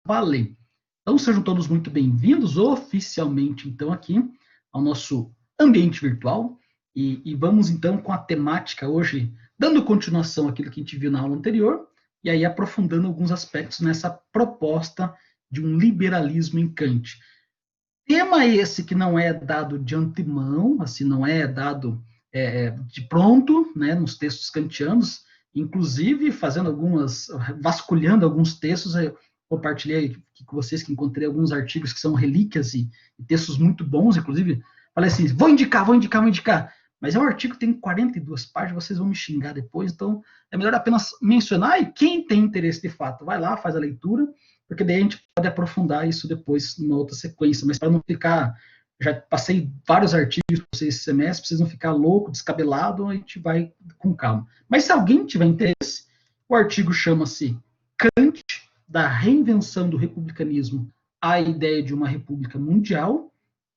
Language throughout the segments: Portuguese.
valer. Então, sejam todos muito bem-vindos oficialmente, então, aqui ao nosso ambiente virtual. E vamos, então, com a temática hoje, dando continuação àquilo que a gente viu na aula anterior, e aí aprofundando alguns aspectos nessa proposta de um liberalismo em Kant. Tema esse que não é dado de antemão, assim, não é dado de pronto, né, nos textos kantianos, inclusive vasculhando alguns textos, eu compartilhei com vocês que encontrei alguns artigos que são relíquias e textos muito bons, inclusive, falei assim, vou indicar, mas é um artigo que tem 42 páginas, vocês vão me xingar depois, então é melhor apenas mencionar, e quem tem interesse de fato, vai lá, faz a leitura, porque daí a gente pode aprofundar isso depois numa outra sequência, mas para não ficar, já passei vários artigos para vocês esse semestre, para vocês não ficar louco, descabelado, a gente vai com calma. Mas se alguém tiver interesse, o artigo chama-se Kant, da reinvenção do republicanismo à ideia de uma república mundial.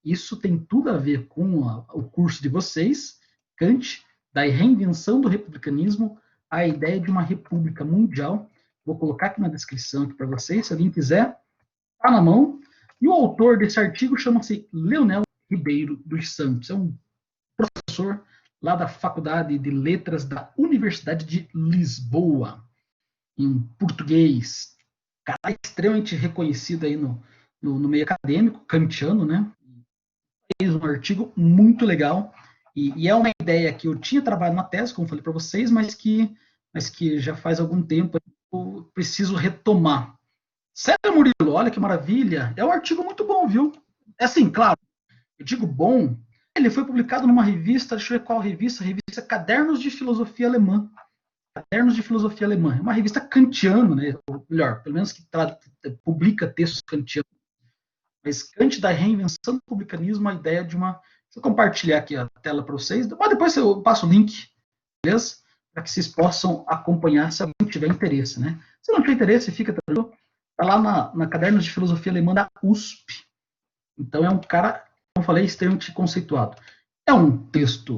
Isso tem tudo a ver com o curso de vocês, Kant, da reinvenção do republicanismo à ideia de uma república mundial. Vou colocar aqui na descrição para vocês, se alguém quiser, está na mão. E o autor desse artigo chama-se Leonel Ribeiro dos Santos. É um professor lá da Faculdade de Letras da Universidade de Lisboa, em português. Cara extremamente reconhecido aí no meio acadêmico, kantiano, né? Fez um artigo muito legal. E é uma ideia que eu tinha trabalhado na tese, como falei para vocês, mas que já faz algum tempo eu preciso retomar. Sério, Murilo, olha que maravilha. É um artigo muito bom, viu? É assim, claro, eu digo bom, ele foi publicado numa revista, deixa eu ver qual revista, a revista Cadernos de Filosofia Alemã. Cadernos de Filosofia Alemã. É uma revista kantiana, né? Ou melhor, pelo menos que publica textos kantianos. Mas Kant da reinvenção do republicanismo, a ideia de uma... Deixa eu compartilhar aqui a tela para vocês, mas depois eu passo o link, beleza? Para que vocês possam acompanhar se alguém tiver interesse, né? Se não tiver interesse, fica tranquilo. Está lá na Cadernos de Filosofia Alemã da USP. Então é um cara, como eu falei, extremamente conceituado. É um texto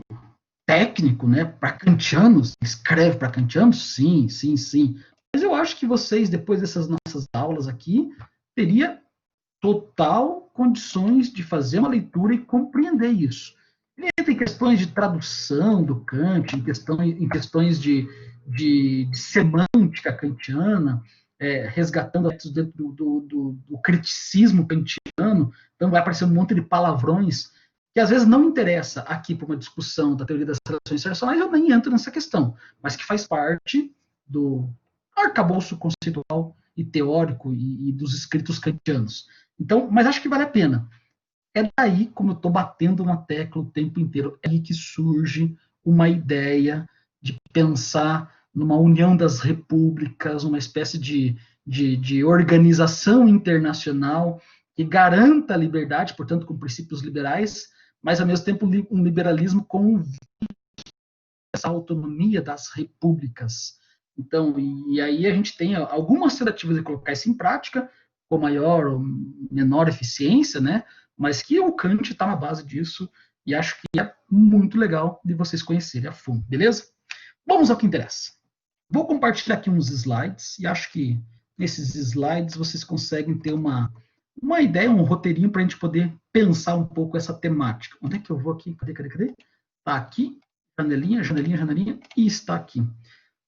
técnico, né? Para kantianos, escreve para kantianos? Sim. Mas eu acho que vocês, depois dessas nossas aulas aqui, teria total condições de fazer uma leitura e compreender isso. Ele entra em questões de tradução do Kant, em questões de semântica kantiana, resgatando dentro do criticismo kantiano, então vai aparecer um monte de palavrões que às vezes não interessa aqui para uma discussão da teoria das relações internacionais, eu nem entro nessa questão, mas que faz parte do arcabouço conceitual e teórico e dos escritos kantianos. Então, mas acho que vale a pena. É daí, como eu estou batendo na tecla o tempo inteiro, é aí que surge uma ideia de pensar numa união das repúblicas, uma espécie de organização internacional que garanta a liberdade, portanto, com princípios liberais, mas, ao mesmo tempo, um liberalismo com essa autonomia das repúblicas. Então, e aí a gente tem algumas tentativas de colocar isso em prática, com maior ou menor eficiência, né? Mas que o Kant está na base disso, e acho que é muito legal de vocês conhecerem a fundo, beleza? Vamos ao que interessa. Vou compartilhar aqui uns slides, e acho que nesses slides vocês conseguem ter uma ideia, um roteirinho para a gente poder pensar um pouco essa temática. Onde é que eu vou aqui? Cadê? Está aqui, janelinha, e está aqui.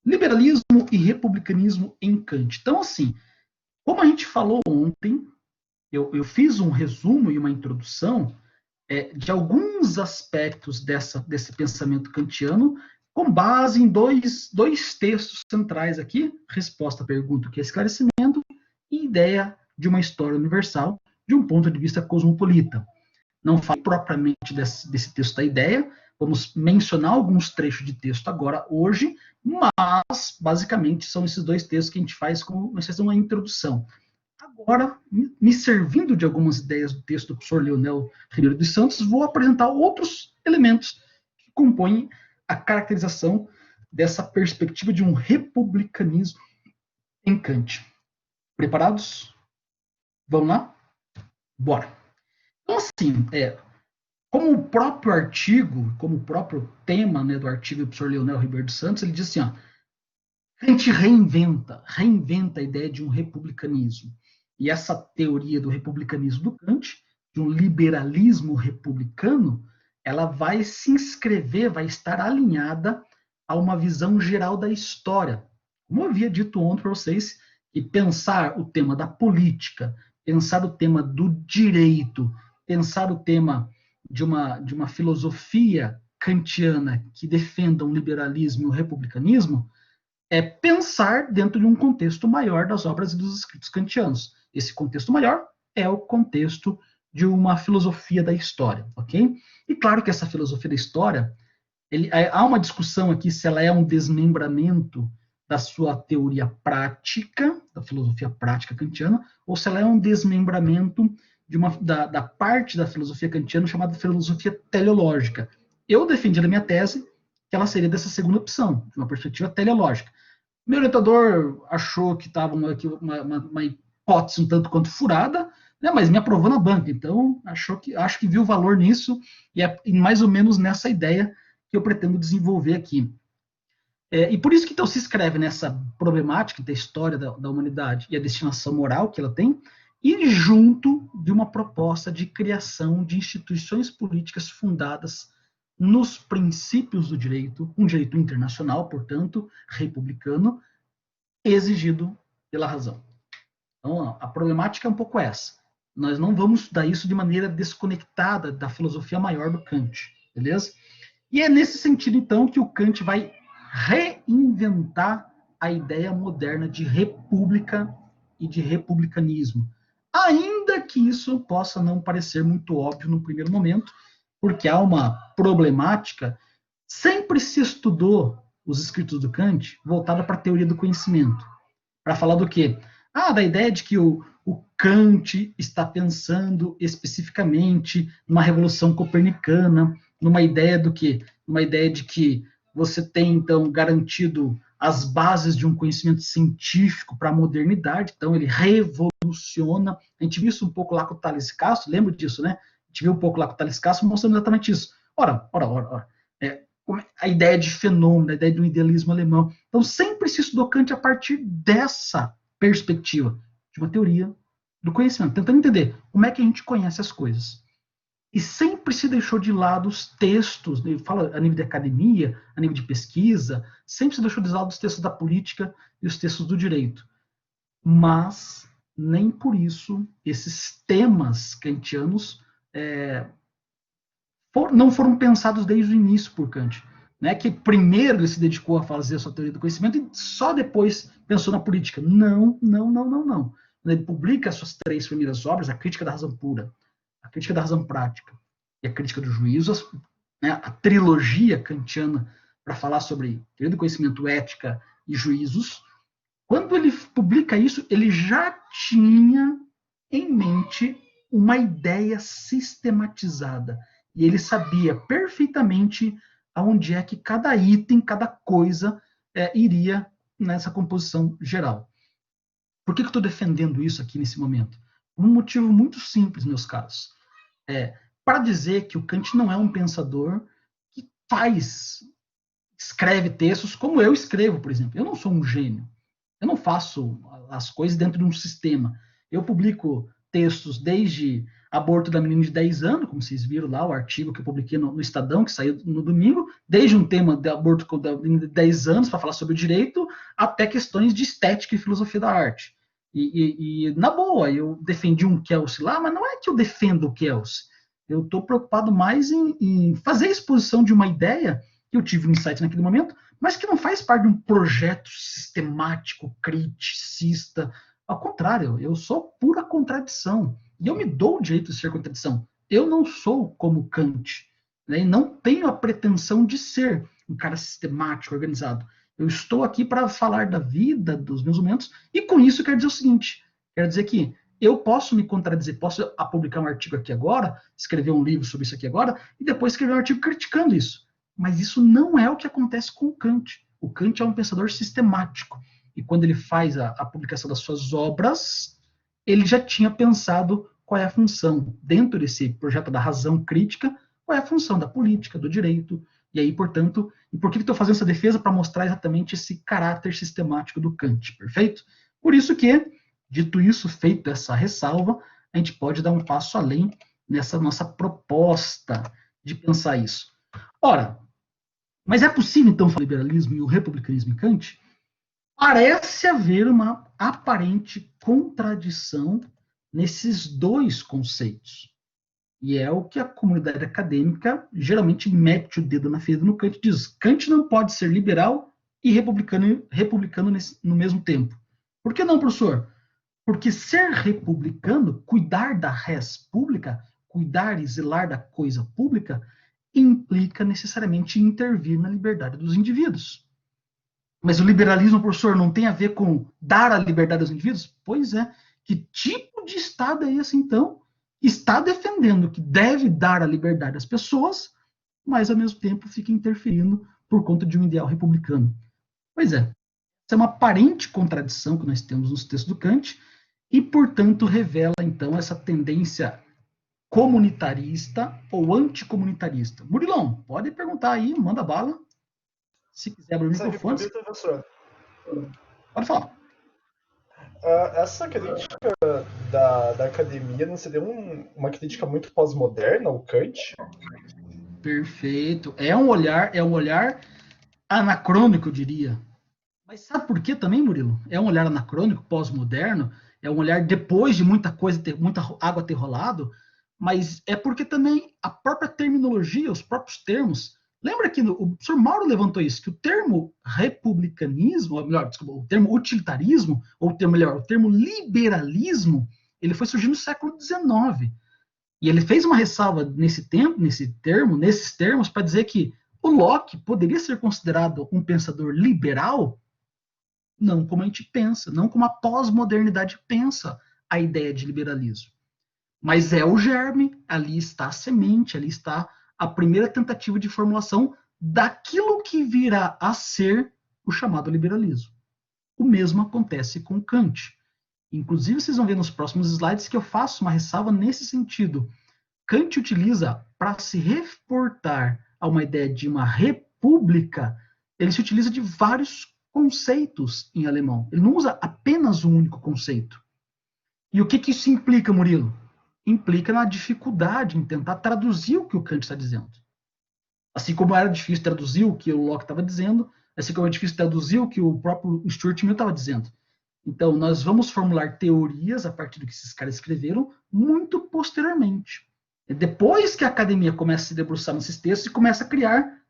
Liberalismo e republicanismo em Kant. Então, assim, como a gente falou ontem, eu fiz um resumo e uma introdução de alguns aspectos desse pensamento kantiano, com base em dois textos centrais aqui, resposta à pergunta, que é esclarecimento, e ideia de uma história universal, de um ponto de vista cosmopolita. Não falo propriamente desse texto da ideia, vamos mencionar alguns trechos de texto agora, hoje, mas, basicamente, são esses dois textos que a gente faz como uma introdução. Agora, me servindo de algumas ideias do texto do professor Leonel Ribeiro dos Santos, vou apresentar outros elementos que compõem a caracterização dessa perspectiva de um republicanismo em Kant. Preparados? Vamos lá? Bora! Então, assim, como o próprio artigo, como o próprio tema, né, do artigo do professor Leonel Ribeiro dos Santos, ele diz assim, ó, a gente reinventa a ideia de um republicanismo. E essa teoria do republicanismo do Kant, de um liberalismo republicano, ela vai se inscrever, vai estar alinhada a uma visão geral da história. Como eu havia dito ontem para vocês, que pensar o tema da política, pensar o tema do direito, pensar o tema de uma filosofia kantiana que defenda um liberalismo e um republicanismo, é pensar dentro de um contexto maior das obras e dos escritos kantianos. Esse contexto maior é o contexto de uma filosofia da história, ok? E claro que essa filosofia da história, há uma discussão aqui se ela é um desmembramento da sua teoria prática, da filosofia prática kantiana, ou se ela é um desmembramento da parte da filosofia kantiana chamada filosofia teleológica. Eu defendi na minha tese que ela seria dessa segunda opção, de uma perspectiva teleológica. Meu orientador achou que estava uma hipótese um tanto quanto furada, né, mas me aprovou na banca, então acho que viu valor nisso, e é mais ou menos nessa ideia que eu pretendo desenvolver aqui. E por isso que então se escreve nessa problemática da história da humanidade e a destinação moral que ela tem, e junto de uma proposta de criação de instituições políticas fundadas nos princípios do direito, um direito internacional, portanto, republicano, exigido pela razão. Então, a problemática é um pouco essa. Nós não vamos estudar isso de maneira desconectada da filosofia maior do Kant, beleza? E é nesse sentido, então, que o Kant vai reinventar a ideia moderna de república e de republicanismo. Ainda que isso possa não parecer muito óbvio no primeiro momento, porque há uma problemática. Sempre se estudou os escritos do Kant voltada para a teoria do conhecimento. Para falar do quê? Da ideia de que o Kant está pensando especificamente numa revolução copernicana, numa ideia do quê? Uma ideia de que você tem, então, garantido as bases de um conhecimento científico para a modernidade, então ele revoluciona. A gente viu isso um pouco lá com o Thales Castro, lembra disso, né? A gente viu um pouco lá com o Thales Castro mostrando exatamente isso. Ora. A ideia de fenômeno, a ideia de um idealismo alemão. Então, sempre se estudou Kant a partir dessa perspectiva, de uma teoria do conhecimento, tentando entender como é que a gente conhece as coisas. E sempre se deixou de lado os textos, fala a nível de academia, a nível de pesquisa, sempre se deixou de lado os textos da política e os textos do direito. Mas, nem por isso, esses temas kantianos não foram pensados desde o início por Kant. Né, que primeiro ele se dedicou a fazer a sua teoria do conhecimento e só depois pensou na política. Não. Ele publica as suas 3 primeiras obras, a Crítica da Razão Pura, a Crítica da Razão Prática e a Crítica do Juízo, né, a trilogia kantiana para falar sobre teoria do conhecimento, ética e juízos. Quando ele publica isso, ele já tinha em mente uma ideia sistematizada. E ele sabia perfeitamente aonde é que cada item, cada coisa iria nessa composição geral. Por que eu estou defendendo isso aqui nesse momento? Um motivo muito simples, meus caros. Para dizer que o Kant não é um pensador que escreve textos como eu escrevo, por exemplo. Eu não sou um gênio. Eu não faço as coisas dentro de um sistema. Eu publico textos desde aborto da menina de 10 anos, como vocês viram lá, o artigo que eu publiquei no Estadão, que saiu no domingo, desde um tema de aborto da menina de 10 anos, para falar sobre o direito, até questões de estética e filosofia da arte. E na boa, eu defendi um Kelsey lá, mas não é que eu defendo o Kelsey. Eu estou preocupado mais em fazer a exposição de uma ideia que eu tive um insight naquele momento, mas que não faz parte de um projeto sistemático, criticista. Ao contrário, eu sou pura contradição. E eu me dou o direito de ser contradição. Eu não sou como Kant, né? E não tenho a pretensão de ser um cara sistemático, organizado. Eu estou aqui para falar da vida, dos meus momentos, e com isso eu quero dizer o seguinte, quero dizer que eu posso me contradizer, posso publicar um artigo aqui agora, escrever um livro sobre isso aqui agora, e depois escrever um artigo criticando isso. Mas isso não é o que acontece com o Kant. O Kant é um pensador sistemático. E quando ele faz a publicação das suas obras, ele já tinha pensado qual é a função, dentro desse projeto da razão crítica, qual é a função da política, do direito. E aí, portanto, e por que estou fazendo essa defesa? Para mostrar exatamente esse caráter sistemático do Kant, perfeito? Por isso que Dito isso, feito essa ressalva, a gente pode dar um passo além nessa nossa proposta de pensar isso. Ora, mas é possível, então, o liberalismo e o republicanismo em Kant? Parece haver uma aparente contradição nesses dois conceitos. E é o que a comunidade acadêmica geralmente mete o dedo na ferida no Kant e diz: Kant não pode ser liberal e republicano no mesmo tempo. Por que não, professor? Porque ser republicano, cuidar da res pública, cuidar e zelar da coisa pública, implica necessariamente intervir na liberdade dos indivíduos. Mas o liberalismo, professor, não tem a ver com dar a liberdade aos indivíduos? Pois é. Que tipo de Estado é esse, então? Está defendendo que deve dar a liberdade às pessoas, mas ao mesmo tempo fica interferindo por conta de um ideal republicano. Pois é. Essa é uma aparente contradição que nós temos nos textos do Kant e, portanto, revela, então, essa tendência comunitarista ou anticomunitarista. Murilão, pode perguntar aí, manda bala. Se quiser abrir o microfone. Pode falar. Essa crítica da academia não seria uma crítica muito pós-moderna ao Kant? Perfeito. É um olhar anacrônico, eu diria. Mas sabe por que também, Murilo? É um olhar anacrônico, pós-moderno, é um olhar depois de muita coisa, muita água ter rolado, mas é porque também a própria terminologia, os próprios termos. Lembra que o professor Mauro levantou isso, que o termo republicanismo, ou melhor, desculpa, o termo utilitarismo, ou o termo liberalismo, ele foi surgindo no século XIX. E ele fez uma ressalva nesses termos, para dizer que o Locke poderia ser considerado um pensador liberal, não como a gente pensa, não como a pós-modernidade pensa a ideia de liberalismo. Mas é o germe, ali está a semente, ali está a primeira tentativa de formulação daquilo que virá a ser o chamado liberalismo. O mesmo acontece com Kant. Inclusive, vocês vão ver nos próximos slides que eu faço uma ressalva nesse sentido. Kant utiliza, para se reportar a uma ideia de uma república, ele se utiliza de vários conceitos em alemão. Ele não usa apenas um único conceito. E o que isso implica, Murilo? Implica na dificuldade em tentar traduzir o que o Kant está dizendo. Assim como era difícil traduzir o que o Locke estava dizendo, assim como é difícil traduzir o que o próprio Stuart Mill estava dizendo. Então, nós vamos formular teorias a partir do que esses caras escreveram muito posteriormente. Depois que a academia começa a se debruçar nesses textos e começa a criar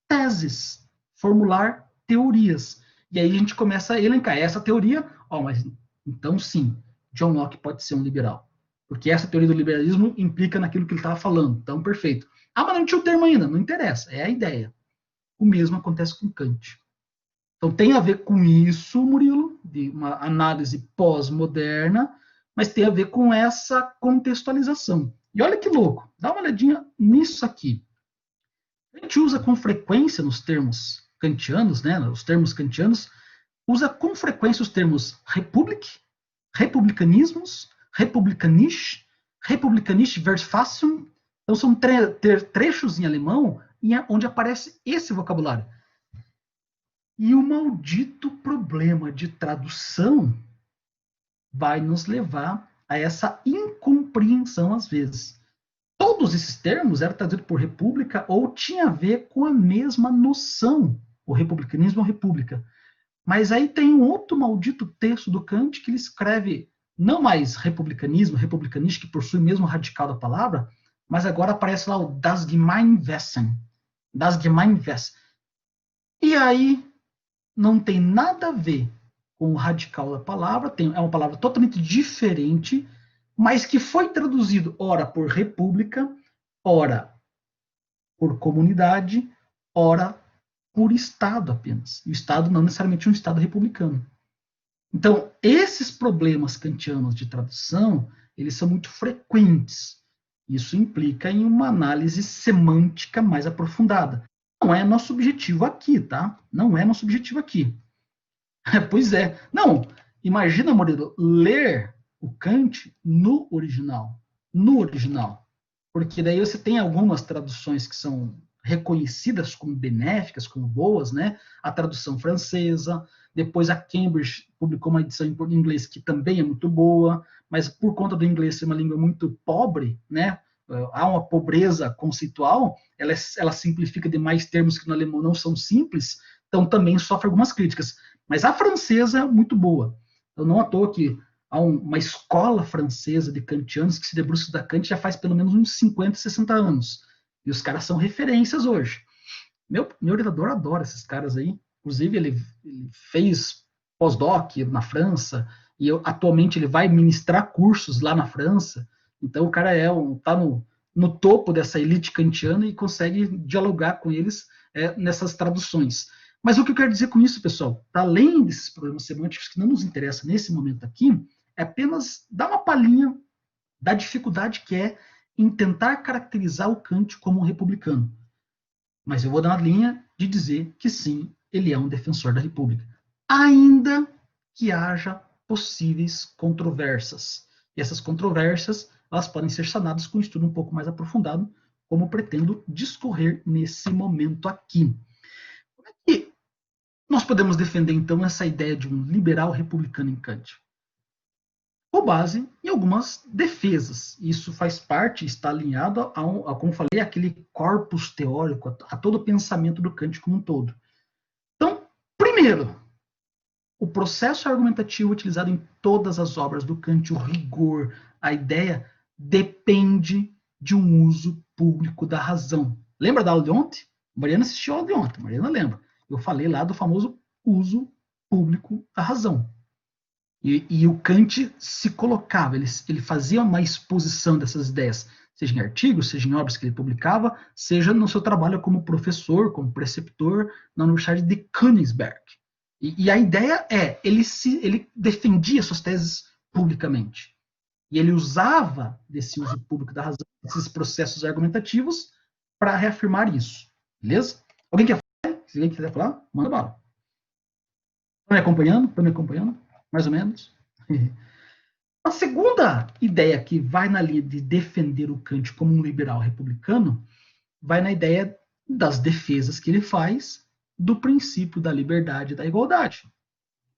teses, formular teorias. E aí a gente começa a elencar essa teoria, mas então sim, John Locke pode ser um liberal. Porque essa teoria do liberalismo implica naquilo que ele estava falando. Então, perfeito. Mas não tinha o termo ainda, não interessa, é a ideia. O mesmo acontece com Kant. Então tem a ver com isso, Murilo, de uma análise pós-moderna, mas tem a ver com essa contextualização. E olha que louco, dá uma olhadinha nisso aqui. A gente usa com frequência nos termos kantianos, né, os termos kantianos, usa com frequência os termos republic, republicanismos, republikanisch, republikanisch Verfassung. Então são trechos em alemão onde aparece esse vocabulário. E o maldito problema de tradução vai nos levar a essa incompreensão às vezes. Todos esses termos eram traduzidos por república ou tinha a ver com a mesma noção, o republicanismo ou república. Mas aí tem um outro maldito texto do Kant que ele escreve não mais republicanismo, republicanismo, que possui o mesmo radical da palavra, mas agora aparece lá o Das Gemeinwesen. Das Gemeinwesen. E aí não tem nada a ver com o radical da palavra, é uma palavra totalmente diferente, mas que foi traduzido ora por república, ora por comunidade, ora por Estado apenas. E o Estado não necessariamente um Estado republicano. Então, esses problemas kantianos de tradução, eles são muito frequentes. Isso implica em uma análise semântica mais aprofundada. Não é nosso objetivo aqui, tá? Não é nosso objetivo aqui. Pois é. Não, imagina, Murilo, ler o Kant no original. No original. Porque daí você tem algumas traduções que são reconhecidas como benéficas, como boas, né? A tradução francesa, depois a Cambridge publicou uma edição em inglês que também é muito boa, mas por conta do inglês ser uma língua muito pobre, né? Há uma pobreza conceitual, ela simplifica demais termos que no alemão não são simples, então também sofre algumas críticas. Mas a francesa é muito boa. Eu não à toa que há uma escola francesa de kantianos que se debruça da Kant já faz pelo menos uns 50, 60 anos. E os caras são referências hoje. Meu orientador adora esses caras aí. Inclusive, ele fez pós-doc na França, e atualmente ele vai ministrar cursos lá na França. Então, o cara está no topo dessa elite kantiana e consegue dialogar com eles nessas traduções. Mas o que eu quero dizer com isso, pessoal, para além desses problemas semânticos que não nos interessam nesse momento aqui, é apenas dar uma palhinha da dificuldade que é em tentar caracterizar o Kant como um republicano. Mas eu vou dar uma linha de dizer que sim, ele é um defensor da República. Ainda que haja possíveis controvérsias. E essas controvérsias, elas podem ser sanadas com um estudo um pouco mais aprofundado, como pretendo discorrer nesse momento aqui. Como é que nós podemos defender, então, essa ideia de um liberal republicano em Kant? Com base em algumas defesas. Isso faz parte, está alinhado a como falei, aquele corpus teórico, a todo o pensamento do Kant como um todo. Então, primeiro, o processo argumentativo utilizado em todas as obras do Kant, o rigor, a ideia, depende de um uso público da razão. Lembra da aula de ontem? Mariana assistiu a aula de ontem, Mariana lembra. Eu falei lá do famoso uso público da razão. E o Kant se colocava, ele fazia uma exposição dessas ideias, seja em artigos, seja em obras que ele publicava, seja no seu trabalho como professor, como preceptor na Universidade de Königsberg. E a ideia ele defendia suas teses publicamente. E ele usava desse uso público da razão, desses processos argumentativos, para reafirmar isso. Beleza? Alguém quer falar? Se alguém quiser falar, manda bala. Estão me acompanhando? Estão me acompanhando? Mais ou menos. A segunda ideia que vai na linha de defender o Kant como um liberal republicano vai na ideia das defesas que ele faz do princípio da liberdade e da igualdade.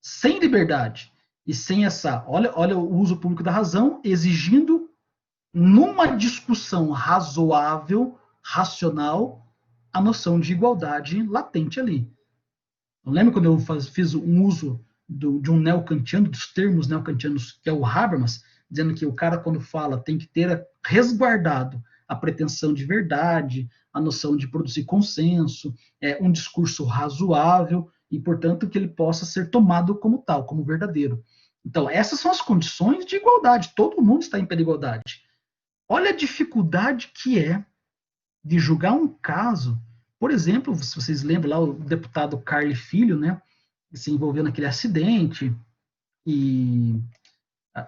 Sem liberdade e sem olha o uso público da razão, exigindo numa discussão razoável, racional, a noção de igualdade latente ali. Eu lembro quando eu fiz um uso de um neocantiano, dos termos neocantianos, que é o Habermas, dizendo que o cara, quando fala, tem que ter resguardado a pretensão de verdade, a noção de produzir consenso, um discurso razoável, e, portanto, que ele possa ser tomado como tal, como verdadeiro. Então, essas são as condições de igualdade. Todo mundo está em pé de igualdade. Olha a dificuldade que é de julgar um caso. Por exemplo, se vocês lembram lá, o deputado Carli Filho, né, se envolveu naquele acidente, e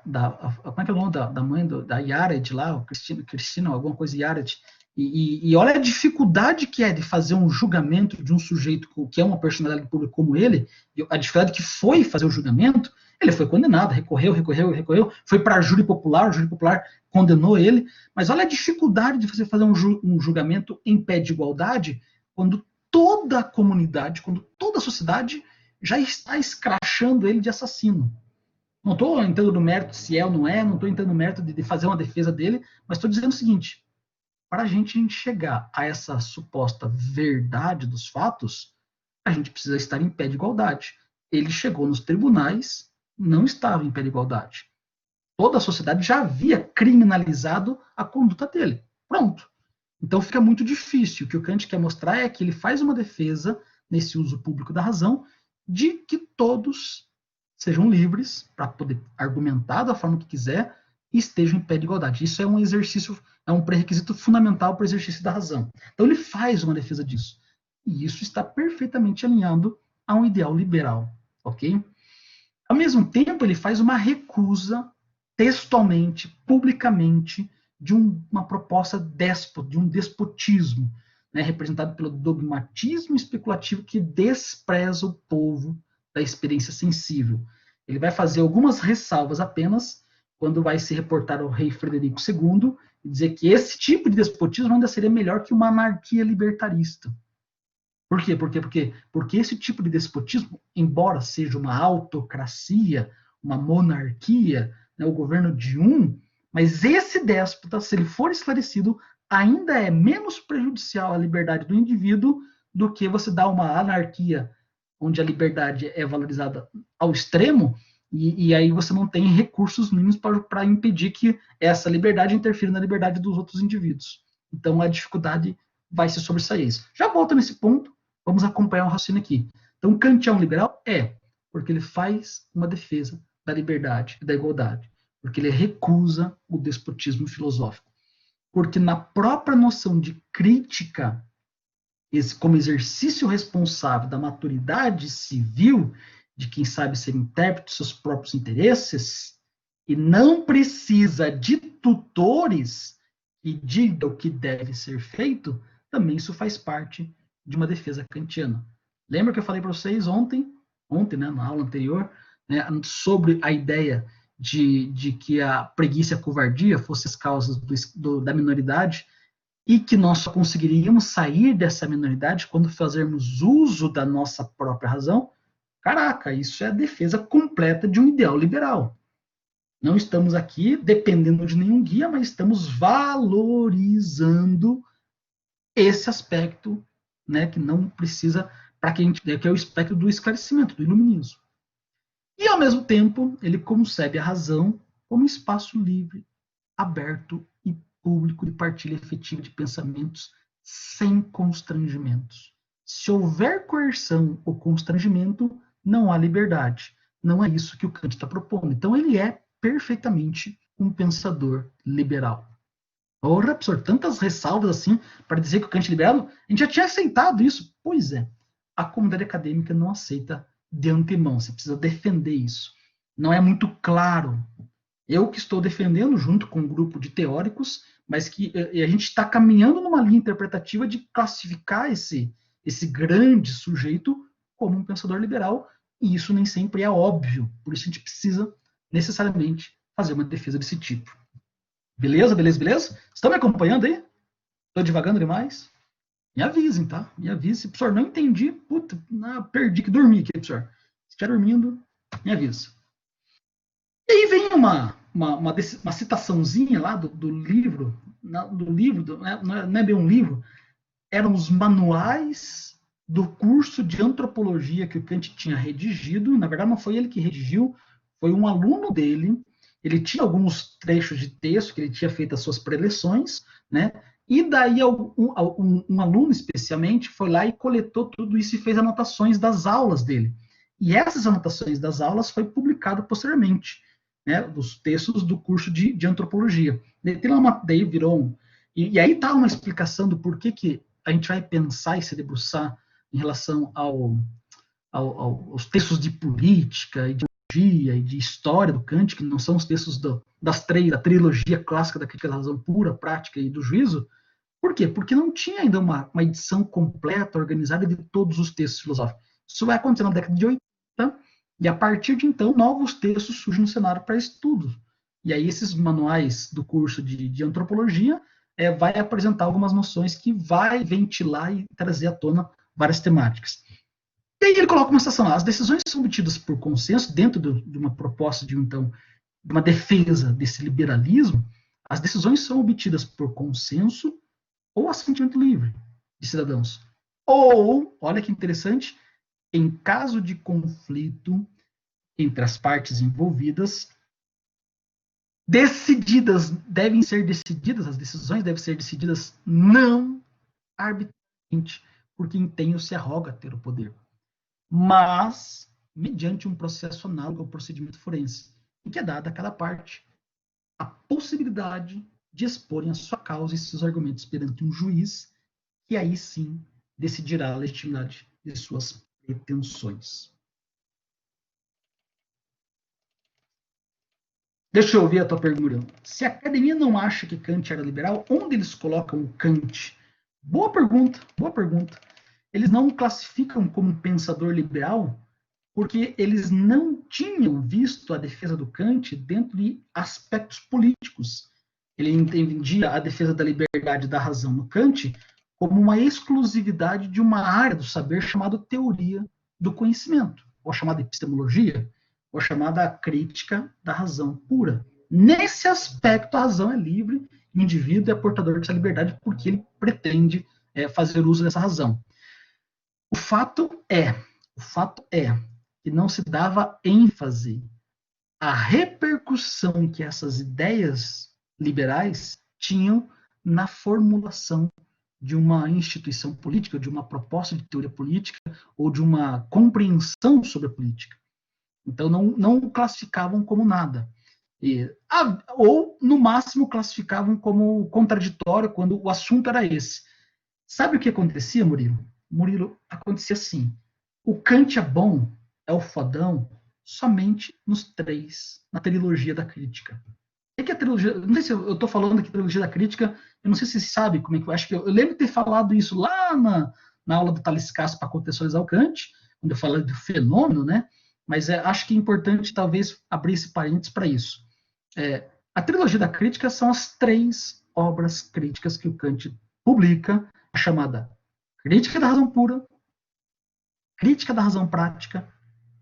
como é que é o nome da mãe da Yared lá, Cristina, alguma coisa Yared, e olha a dificuldade que é de fazer um julgamento de um sujeito que é uma personalidade pública como ele, a dificuldade que foi fazer o julgamento. Ele foi condenado, recorreu, foi para a júri popular, o júri popular condenou ele, mas olha a dificuldade de você fazer um julgamento em pé de igualdade quando toda a comunidade, quando toda a sociedade já está escrachando ele de assassino. Não estou entrando no mérito se é ou não é, não estou entrando no mérito de fazer uma defesa dele, mas estou dizendo o seguinte: para a gente chegar a essa suposta verdade dos fatos, a gente precisa estar em pé de igualdade. Ele chegou nos tribunais, não estava em pé de igualdade. Toda a sociedade já havia criminalizado a conduta dele. Pronto. Então fica muito difícil. O que o Kant quer mostrar é que ele faz uma defesa, nesse uso público da razão, de que todos sejam livres para poder argumentar da forma que quiser e estejam em pé de igualdade. Isso é um exercício, é um pré-requisito fundamental para o exercício da razão. Então ele faz uma defesa disso. E isso está perfeitamente alinhado a um ideal liberal, ok? Ao mesmo tempo, ele faz uma recusa textualmente, publicamente, de uma proposta déspota, de um despotismo, né, representado pelo dogmatismo especulativo que despreza o povo da experiência sensível. Ele vai fazer algumas ressalvas apenas quando vai se reportar ao rei Frederico II e dizer que esse tipo de despotismo ainda seria melhor que uma anarquia libertarista. Por quê? Porque esse tipo de despotismo, embora seja uma autocracia, uma monarquia, né, o governo de um, mas esse déspota, se ele for esclarecido, ainda é menos prejudicial à liberdade do indivíduo do que você dar uma anarquia onde a liberdade é valorizada ao extremo e aí você não tem recursos mínimos para impedir que essa liberdade interfira na liberdade dos outros indivíduos. Então a dificuldade vai se sobressair. Já volto nesse ponto, vamos acompanhar o raciocínio aqui. Então, Kant é um liberal? É, porque ele faz uma defesa da liberdade e da igualdade, porque ele recusa o despotismo filosófico. Porque na própria noção de crítica, como exercício responsável da maturidade civil, de quem sabe ser intérprete de seus próprios interesses, e não precisa de tutores que digam o que deve ser feito, também isso faz parte de uma defesa kantiana. Lembra que eu falei para vocês ontem, né, na aula anterior, né, sobre a ideia de que a preguiça e a covardia fossem as causas da minoridade e que nós só conseguiríamos sair dessa minoridade quando fazermos uso da nossa própria razão? Caraca, isso é a defesa completa de um ideal liberal. Não estamos aqui dependendo de nenhum guia, mas estamos valorizando esse aspecto, né, que não precisa, para que a gente, que é o espectro do esclarecimento, do iluminismo. E, ao mesmo tempo, ele concebe a razão como espaço livre, aberto e público de partilha efetiva de pensamentos sem constrangimentos. Se houver coerção ou constrangimento, não há liberdade. Não é isso que o Kant está propondo. Então, ele é perfeitamente um pensador liberal. Ora, professor, tantas ressalvas assim para dizer que o Kant é liberal, a gente já tinha aceitado isso. Pois é, a comunidade acadêmica não aceita de antemão, você precisa defender isso. Não é muito claro. Eu que estou defendendo, junto com um grupo de teóricos, mas que a gente está caminhando numa linha interpretativa de classificar esse grande sujeito como um pensador liberal, e isso nem sempre é óbvio. Por isso a gente precisa necessariamente fazer uma defesa desse tipo. Beleza, beleza, beleza? Estão me acompanhando aí? Estou divagando demais? Me avisem, tá? Me avisem. Professor, não entendi. Puta, perdi que dormi aqui, professor. Se estiver dormindo, me avisa. E aí vem uma citaçãozinha lá do livro, não é bem um livro, eram os manuais do curso de antropologia que o Kant tinha redigido. Na verdade, não foi ele que redigiu, foi um aluno dele. Ele tinha alguns trechos de texto que ele tinha feito as suas preleções, né? E daí um aluno especialmente foi lá e coletou tudo isso e fez anotações das aulas dele. E essas anotações das aulas foi publicado posteriormente, né? Dos textos do curso de antropologia. Daí virou e aí está uma explicação do porquê que a gente vai pensar e se debruçar em relação aos textos de política e de teologia e de história do Kant, que não são os textos da trilogia clássica da crítica da razão pura, prática e do juízo. Por quê? Porque não tinha ainda uma edição completa, organizada de todos os textos filosóficos. Isso vai acontecer na década de 80, e a partir de então, novos textos surgem no cenário para estudo. E aí esses manuais do curso de antropologia vai apresentar algumas noções que vai ventilar e trazer à tona várias temáticas. E aí ele coloca uma citação lá: as decisões são obtidas por consenso dentro de uma proposta de uma defesa desse liberalismo. As decisões são obtidas por consenso ou assentimento livre de cidadãos. Ou, olha que interessante, em caso de conflito entre as partes envolvidas, as decisões devem ser decididas não arbitrariamente por quem tem ou se arroga ter o poder, mas mediante um processo análogo ao procedimento forense, em que é dada a cada parte a possibilidade de exporem a sua causa e seus argumentos perante um juiz, que aí sim decidirá a legitimidade de suas pretensões. Deixa eu ouvir a tua pergunta. Se a academia não acha que Kant era liberal, onde eles colocam o Kant? Boa pergunta, boa pergunta. Eles não o classificam como pensador liberal porque eles não tinham visto a defesa do Kant dentro de aspectos políticos. Ele entendia a defesa da liberdade da razão no Kant como uma exclusividade de uma área do saber chamada teoria do conhecimento, ou chamada epistemologia, ou chamada crítica da razão pura. Nesse aspecto, a razão é livre, o indivíduo é portador dessa liberdade porque ele pretende fazer uso dessa razão. O fato é que não se dava ênfase à repercussão que essas ideias liberais tinham na formulação de uma instituição política, de uma proposta de teoria política ou de uma compreensão sobre a política. Então, não classificavam como nada. Ou, no máximo, classificavam como contraditório quando o assunto era esse. Sabe o que acontecia, Murilo? Murilo, acontecia assim. O Kant é bom, é o fodão, somente nos 3, na trilogia da crítica. É que a trilogia, não sei se eu estou falando aqui trilogia da crítica, eu não sei se você sabe como é que eu acho que eu lembro de ter falado isso lá na aula do Thales Castro para contextualizar o Kant, quando eu falei do fenômeno, né? Mas acho que é importante talvez abrir esse parênteses para isso. A trilogia da crítica são as 3 obras críticas que o Kant publica, a chamada Crítica da Razão Pura, Crítica da Razão Prática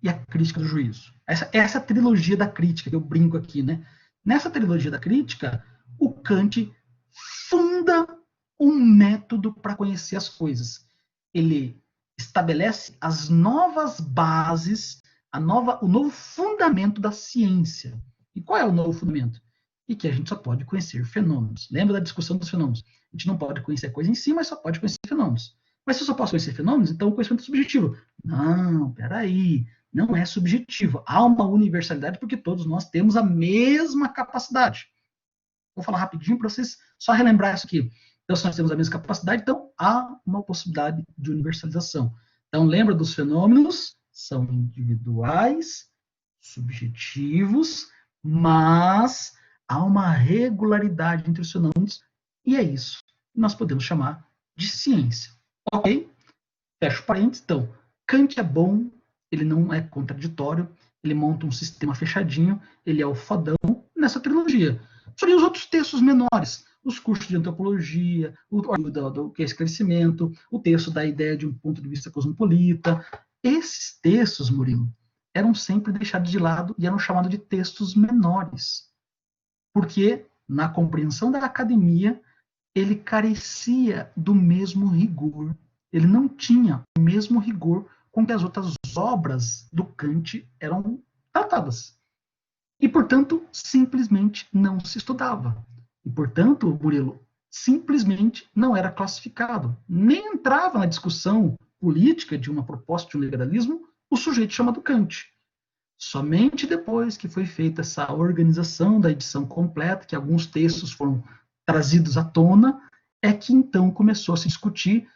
e a Crítica do Juízo. Essa é a trilogia da crítica que eu brinco aqui, né? Nessa trilogia da crítica, o Kant funda um método para conhecer as coisas. Ele estabelece as novas bases, o novo fundamento da ciência. E qual é o novo fundamento? E que a gente só pode conhecer fenômenos. Lembra da discussão dos fenômenos? A gente não pode conhecer a coisa em si, mas só pode conhecer fenômenos. Mas se eu só posso conhecer fenômenos, então o conhecimento é subjetivo. Não, peraí. Não é subjetivo. Há uma universalidade porque todos nós temos a mesma capacidade. Vou falar rapidinho para vocês só relembrar isso aqui. Então, se nós temos a mesma capacidade, então há uma possibilidade de universalização. Então, lembra dos fenômenos? São individuais, subjetivos, mas há uma regularidade entre os fenômenos e é isso que nós podemos chamar de ciência. Ok? Fecho parênteses. Então, Kant é bom, ele não é contraditório, ele monta um sistema fechadinho, ele é o fodão nessa trilogia. Sobre os outros textos menores, os cursos de antropologia, do que é esclarecimento, o texto da ideia de um ponto de vista cosmopolita, esses textos, Murilo, eram sempre deixados de lado e eram chamados de textos menores. Porque, na compreensão da academia, ele carecia do mesmo rigor. Ele não tinha o mesmo rigor com que as outras obras do Kant eram tratadas. E, portanto, simplesmente não se estudava. E, portanto, Murilo, simplesmente não era classificado. Nem entrava na discussão política de uma proposta de um liberalismo o sujeito chamado Kant. Somente depois que foi feita essa organização da edição completa, que alguns textos foram trazidos à tona, é que então começou a se discutir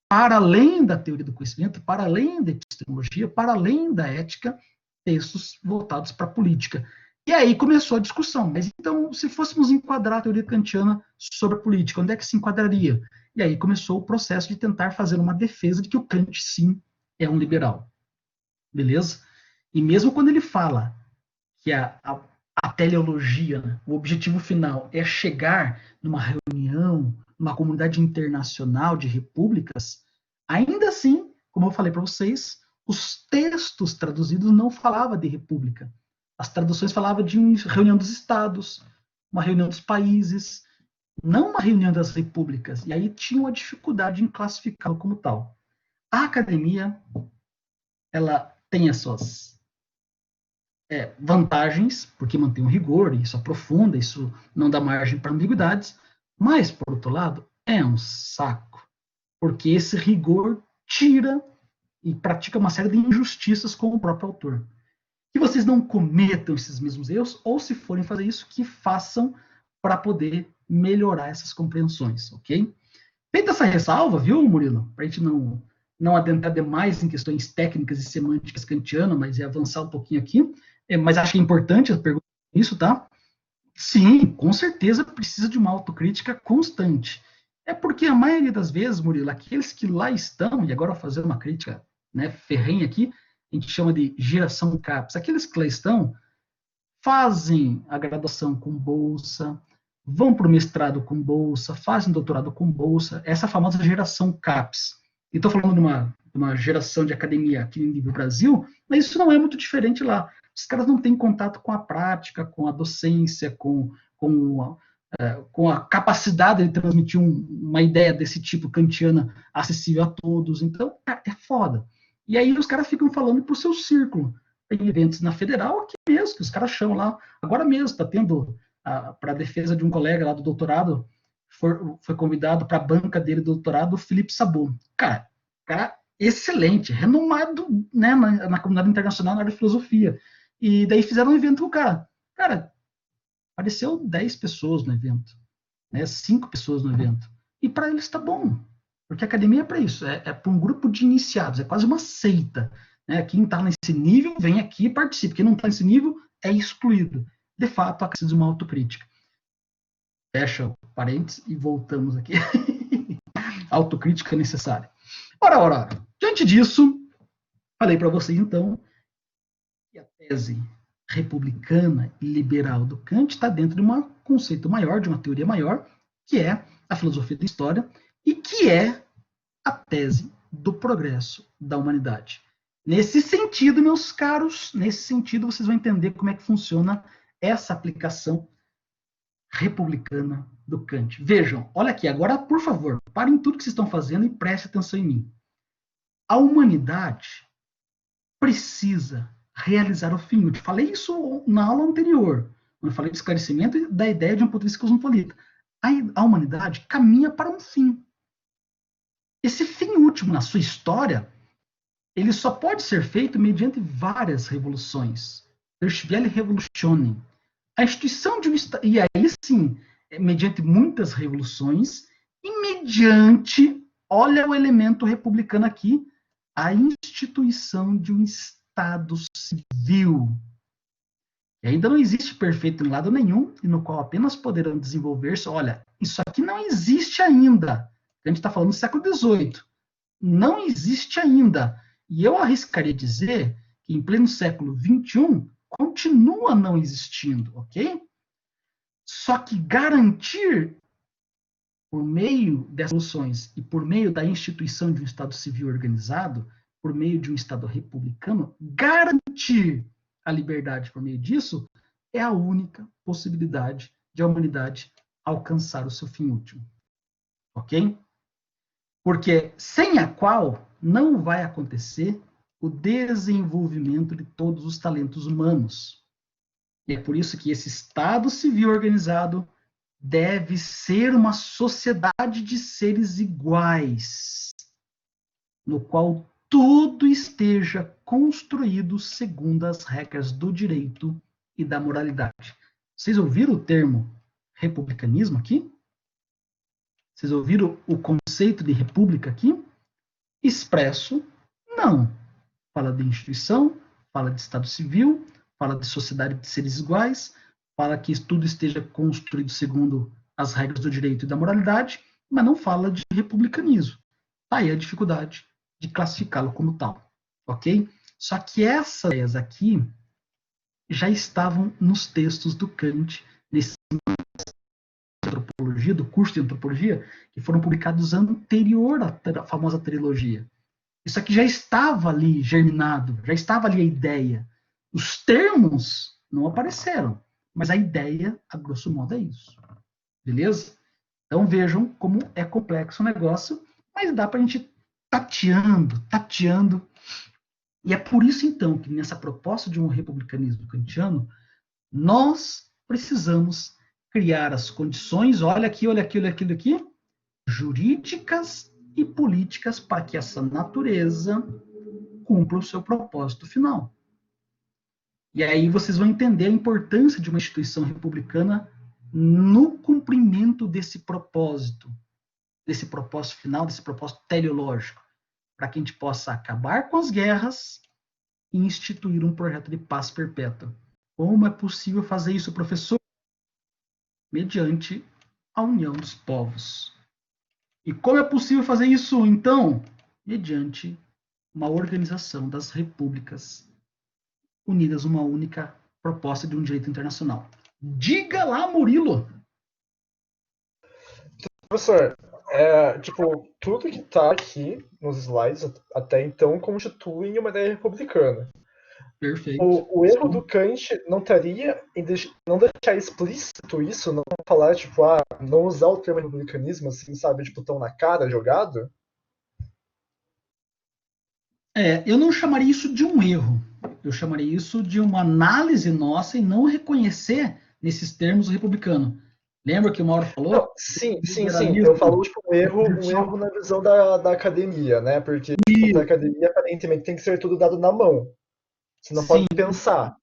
para além da teoria do conhecimento, para além da epistemologia, para além da ética, textos voltados para a política. E aí começou a discussão. Mas então, se fôssemos enquadrar a teoria kantiana sobre a política, onde é que se enquadraria? E aí começou o processo de tentar fazer uma defesa de que o Kant, sim, é um liberal. Beleza? E mesmo quando ele fala que a teleologia, né, o objetivo final é chegar numa reunião, numa comunidade internacional de repúblicas, ainda assim, como eu falei para vocês, os textos traduzidos não falavam de república. As traduções falavam de uma reunião dos estados, uma reunião dos países, não uma reunião das repúblicas. E aí tinha uma dificuldade em classificá-lo como tal. A academia, ela tem as suas vantagens, porque mantém o rigor, isso aprofunda, isso não dá margem para ambiguidades, mas, por outro lado, é um saco, porque esse rigor tira e pratica uma série de injustiças com o próprio autor. Que vocês não cometam esses mesmos erros, ou se forem fazer isso, que façam para poder melhorar essas compreensões, ok? Feita essa ressalva, viu, Murilo? Para a gente não adentrar demais em questões técnicas e semânticas kantianas, mas avançar um pouquinho aqui. Mas acho que é importante a pergunta isso, tá? Sim, com certeza precisa de uma autocrítica constante. É porque a maioria das vezes, Murilo, aqueles que lá estão, e agora vou fazer uma crítica, né, ferrenha aqui, a gente chama de geração CAPES, aqueles que lá estão fazem a graduação com bolsa, vão para o mestrado com bolsa, fazem doutorado com bolsa, essa famosa geração CAPES. E estou falando de uma geração de academia aqui no nível Brasil, mas isso não é muito diferente lá. Os caras não têm contato com a prática, com a docência, com a capacidade de transmitir uma ideia desse tipo kantiana acessível a todos. Então, é foda. E aí os caras ficam falando por seu círculo. Tem eventos na Federal aqui mesmo, que os caras chamam lá. Agora mesmo está tendo, para a defesa de um colega lá do doutorado, foi convidado para a banca dele do doutorado o Felipe Sabot. Cara excelente, renomado, né, na comunidade internacional na área de filosofia. E daí fizeram um evento com o cara. Cara, apareceu 10 pessoas no evento, né, 5 pessoas no evento. E para eles está bom, porque a academia é para isso, é para um grupo de iniciados, é quase uma seita. Né? Quem está nesse nível vem aqui e participa, quem não está nesse nível é excluído. De fato, precisa de uma autocrítica. Fecha parênteses e voltamos aqui. Autocrítica necessária. Ora. Diante disso, falei para vocês então que a tese republicana e liberal do Kant está dentro de um conceito maior, de uma teoria maior, que é a filosofia da história e que é a tese do progresso da humanidade. Nesse sentido, meus caros, nesse sentido vocês vão entender como é que funciona essa aplicação republicana do Kant. Vejam, olha aqui, agora, por favor, parem tudo que vocês estão fazendo e prestem atenção em mim. A humanidade precisa realizar o fim útil. Falei isso na aula anterior, quando eu falei de esclarecimento da ideia de um ponto de vista cosmopolita. A humanidade caminha para um fim. Esse fim último na sua história, ele só pode ser feito mediante várias revoluções. Erschwelle Revolutionen. A instituição de um Estado, e aí sim, mediante muitas revoluções, e mediante, olha o elemento republicano aqui, a instituição de um Estado civil. E ainda não existe perfeito em lado nenhum, e no qual apenas poderão desenvolver-se, olha, isso aqui não existe ainda. A gente está falando do século XVIII. Não existe ainda. E eu arriscaria dizer que em pleno século XXI continua não existindo, ok? Só que garantir, por meio dessas soluções e por meio da instituição de um Estado civil organizado, por meio de um Estado republicano, garantir a liberdade por meio disso é a única possibilidade de a humanidade alcançar o seu fim último. Ok? Porque sem a qual não vai acontecer o desenvolvimento de todos os talentos humanos. E é por isso que esse Estado civil organizado deve ser uma sociedade de seres iguais, no qual tudo esteja construído segundo as regras do direito e da moralidade. Vocês ouviram o termo republicanismo aqui? Vocês ouviram o conceito de república aqui? Expresso, não. Fala de instituição, fala de Estado civil, fala de sociedade de seres iguais, fala que tudo esteja construído segundo as regras do direito e da moralidade, mas não fala de republicanismo. Aí a dificuldade de classificá-lo como tal, ok? Só que essas ideias aqui já estavam nos textos do Kant, nesse antropologia, do curso de antropologia, que foram publicados anterior à famosa trilogia. Isso aqui já estava ali germinado, já estava ali a ideia. Os termos não apareceram, mas a ideia, a grosso modo, é isso. Beleza? Então vejam como é complexo o negócio, mas dá para a gente tateando. E é por isso, então, que nessa proposta de um republicanismo kantiano, nós precisamos criar as condições, olha aqui, jurídicas e políticas para que essa natureza cumpra o seu propósito final. E aí vocês vão entender a importância de uma instituição republicana no cumprimento desse propósito final, desse propósito teleológico, para que a gente possa acabar com as guerras e instituir um projeto de paz perpétua. Como é possível fazer isso, professor? Mediante a união dos povos. E como é possível fazer isso, então? Mediante uma organização das repúblicas unidas numa única proposta de um direito internacional. Diga lá, Murilo! Professor, tipo, tudo que está aqui nos slides até então constitui uma ideia republicana. Perfeito. O erro do Kant não estaria em não deixar explícito isso, não falar, tipo, não usar o termo republicanismo, assim, sabe, tipo, tão na cara, jogado? Eu não chamaria isso de um erro. Eu chamaria isso de uma análise nossa e não reconhecer nesses termos o republicano. Lembra que o Mauro falou? Não, sim. Eu Liberalismo falo, tipo, um erro na visão da academia, né? Porque, tipo, pra academia, aparentemente, tem que ser tudo dado na mão. Você não pode sim. pensar.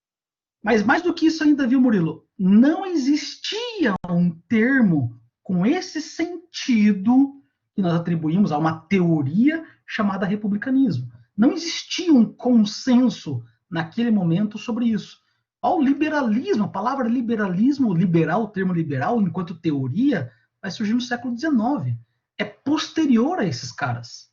Mas mais do que isso ainda, viu, Murilo? Não existia um termo com esse sentido que nós atribuímos a uma teoria chamada republicanismo. Não existia um consenso naquele momento sobre isso. Ao liberalismo, a palavra liberalismo, liberal, o termo liberal, enquanto teoria, vai surgir no século XIX. É posterior a esses caras.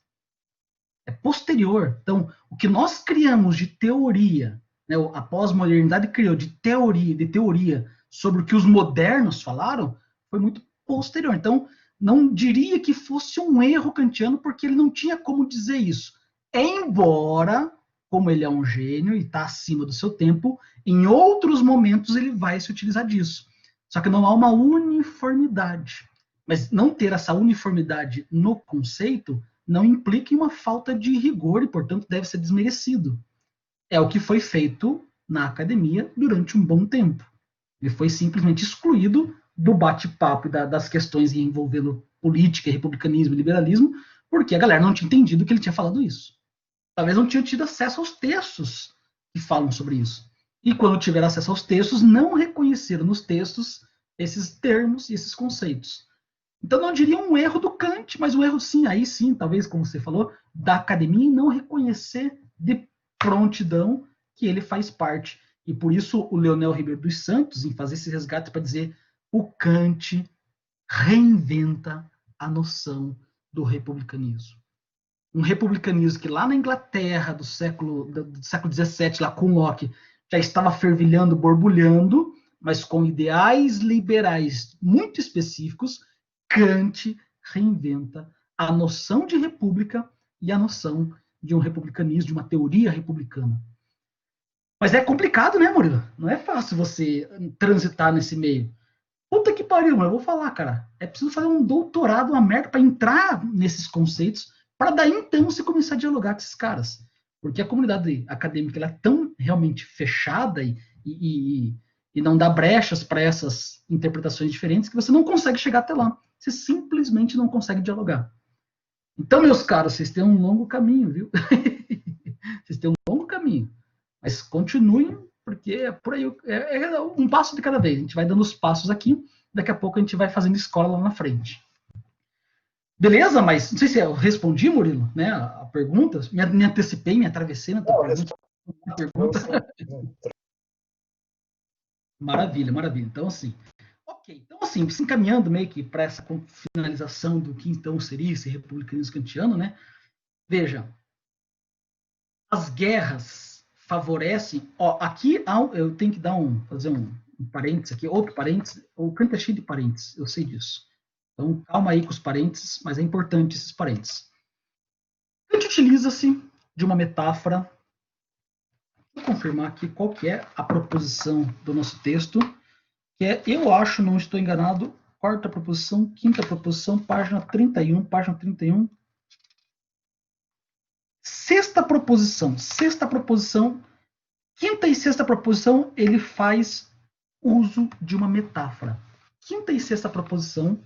É posterior. Então, o que nós criamos de teoria, né, a pós-modernidade criou de teoria sobre o que os modernos falaram, foi muito posterior. Então, não diria que fosse um erro kantiano, porque ele não tinha como dizer isso. Embora, como ele é um gênio e está acima do seu tempo, em outros momentos ele vai se utilizar disso. Só que não há uma uniformidade. Mas não ter essa uniformidade no conceito não implica em uma falta de rigor e, portanto, deve ser desmerecido. É o que foi feito na academia durante um bom tempo. Ele foi simplesmente excluído do bate-papo das questões envolvendo política, republicanismo e liberalismo, porque a galera não tinha entendido que ele tinha falado isso. Talvez não tinha tido acesso aos textos que falam sobre isso. E quando tiveram acesso aos textos, não reconheceram nos textos esses termos e esses conceitos. Então, não diria um erro do Kant, mas um erro, sim, aí sim, talvez, como você falou, da academia em não reconhecer de prontidão que ele faz parte. E por isso o Leonel Ribeiro dos Santos, em fazer esse resgate para dizer o Kant reinventa a noção do republicanismo. Um republicanismo que lá na Inglaterra do século XVII, lá com Locke, já estava fervilhando, borbulhando, mas com ideais liberais muito específicos, Kant reinventa a noção de república e a noção de um republicanismo, de uma teoria republicana. Mas é complicado, né, Murilo? Não é fácil você transitar nesse meio. Puta que pariu, mas eu vou falar, cara. É preciso fazer um doutorado, uma merda, para entrar nesses conceitos, para daí então você começar a dialogar com esses caras. Porque a comunidade acadêmica ela é tão realmente fechada e não dá brechas para essas interpretações diferentes que você não consegue chegar até lá. Você simplesmente não consegue dialogar. Então, meus caros, vocês têm um longo caminho, viu? Vocês têm um longo caminho. Mas continuem, porque é por aí, é um passo de cada vez. A gente vai dando os passos aqui, daqui a pouco a gente vai fazendo escola lá na frente. Beleza? Mas não sei se eu respondi, Murilo, né? A pergunta. Me antecipei, me atravessei na tua pergunta. Maravilha, maravilha. Então, assim, ok. Então, assim, se encaminhando meio que para essa finalização do que então seria esse republicanismo kantiano, né? Veja, as guerras favorecem. Ó, aqui eu tenho que fazer um parênteses aqui, outro parênteses. O Kant é cheio de parênteses, eu sei disso. Então, calma aí com os parênteses, mas é importante esses parênteses. Kant utiliza-se de uma metáfora. Vou confirmar aqui qual que é a proposição do nosso texto, que é, eu acho, não estou enganado, quarta proposição, quinta proposição, página 31, sexta proposição, quinta e sexta proposição, ele faz uso de uma metáfora. Quinta e sexta proposição,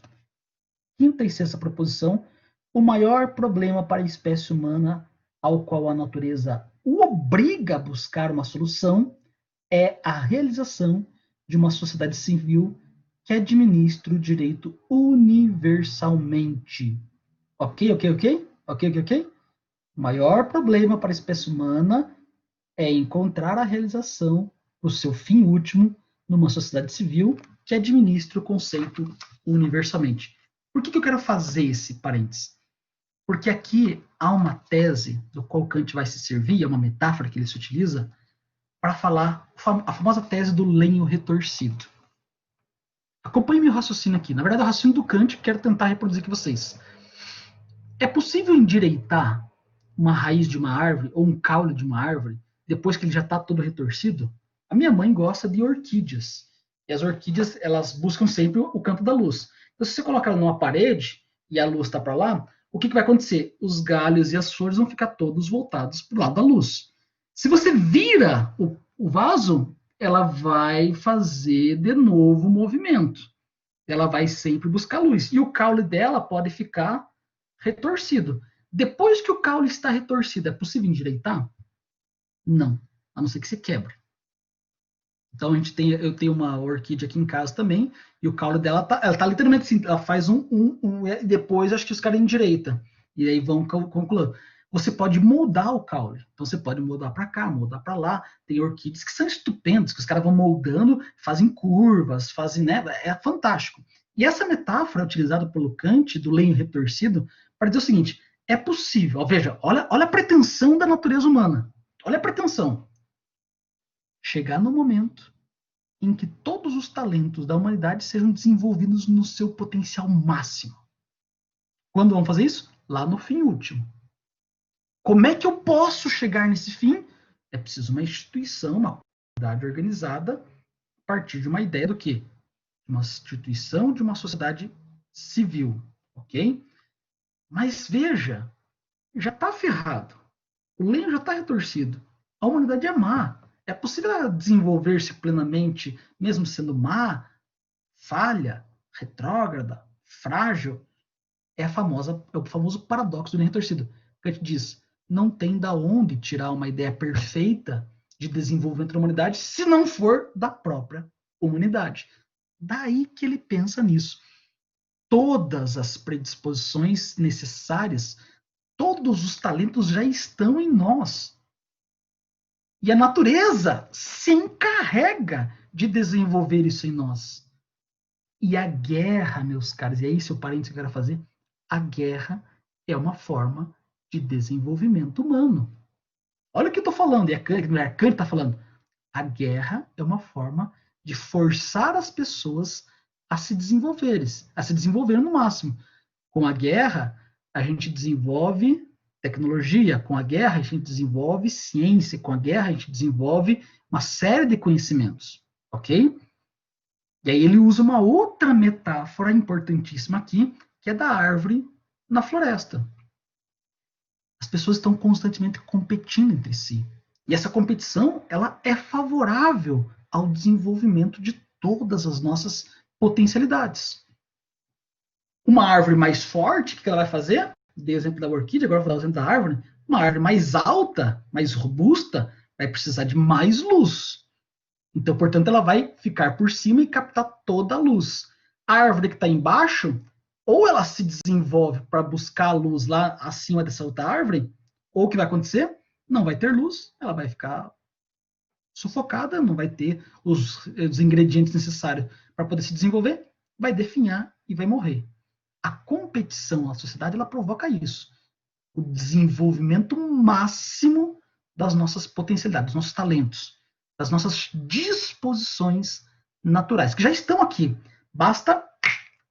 o maior problema para a espécie humana, ao qual a natureza o obriga a buscar uma solução, é a realização de uma sociedade civil que administre o direito universalmente. Ok? O maior problema para a espécie humana é encontrar a realização, o seu fim último, numa sociedade civil que administre o conceito universalmente. Por que eu quero fazer esse parênteses? Porque aqui há uma tese do qual Kant vai se servir, é uma metáfora que ele se utiliza, para falar a famosa tese do lenho retorcido. Acompanhe meu raciocínio aqui. Na verdade, é o raciocínio do Kant que quero tentar reproduzir aqui vocês. É possível endireitar uma raiz de uma árvore ou um caule de uma árvore depois que ele já está todo retorcido? A minha mãe gosta de orquídeas. E as orquídeas, elas buscam sempre o campo da luz. Então, se você colocar ela numa parede e a luz está para lá, o que vai acontecer? Os galhos e as flores vão ficar todos voltados para o lado da luz. Se você vira o vaso, ela vai fazer de novo o movimento. Ela vai sempre buscar luz. E o caule dela pode ficar retorcido. Depois que o caule está retorcido, é possível endireitar? Não, a não ser que você quebre. Então eu tenho uma orquídea aqui em casa também, e o caule dela ela tá literalmente assim, ela faz e depois acho que os caras endireitam. E aí vão concluindo. Você pode moldar o caule. Então você pode moldar para cá, moldar para lá. Tem orquídeas que são estupendas, que os caras vão moldando, fazem curvas, fazem, né? É fantástico. E essa metáfora utilizada pelo Kant do lenho retorcido para dizer o seguinte: é possível. Ó, veja, olha a pretensão da natureza humana. Olha a pretensão. Chegar no momento em que todos os talentos da humanidade sejam desenvolvidos no seu potencial máximo. Quando vão fazer isso? Lá no fim último. Como é que eu posso chegar nesse fim? É preciso uma instituição, uma comunidade organizada a partir de uma ideia do quê? Uma instituição de uma sociedade civil, ok? Mas veja, já está ferrado. O lenho já está retorcido. A humanidade é má. É possível desenvolver-se plenamente, mesmo sendo má, falha, retrógrada, frágil? É o famoso paradoxo do lenho retorcido. Kant diz, não tem da onde tirar uma ideia perfeita de desenvolvimento da humanidade se não for da própria humanidade. Daí que ele pensa nisso. Todas as predisposições necessárias, todos os talentos já estão em nós. E a natureza se encarrega de desenvolver isso em nós. E a guerra, meus caros, e é esse o parênteses que eu quero fazer, a guerra é uma forma de desenvolvimento humano. Olha o que eu estou falando, e a Kant, não é a Kant está falando. A guerra é uma forma de forçar as pessoas a se desenvolverem no máximo. Com a guerra, a gente desenvolve tecnologia, com a guerra a gente desenvolve ciência, com a guerra a gente desenvolve uma série de conhecimentos, ok? E aí ele usa uma outra metáfora importantíssima aqui, que é da árvore na floresta. As pessoas estão constantemente competindo entre si. E essa competição, ela é favorável ao desenvolvimento de todas as nossas potencialidades. Uma árvore mais forte, o que ela vai fazer? Dei o exemplo da orquídea, agora vou dar o exemplo da árvore. Uma árvore mais alta, mais robusta, vai precisar de mais luz. Então, portanto, ela vai ficar por cima e captar toda a luz. A árvore que está embaixo, ou ela se desenvolve para buscar a luz lá acima dessa outra árvore, ou o que vai acontecer? Não vai ter luz, ela vai ficar sufocada, não vai ter os ingredientes necessários para poder se desenvolver, vai definhar e vai morrer. A competição na sociedade, ela provoca isso. O desenvolvimento máximo das nossas potencialidades, dos nossos talentos, das nossas disposições naturais, que já estão aqui. Basta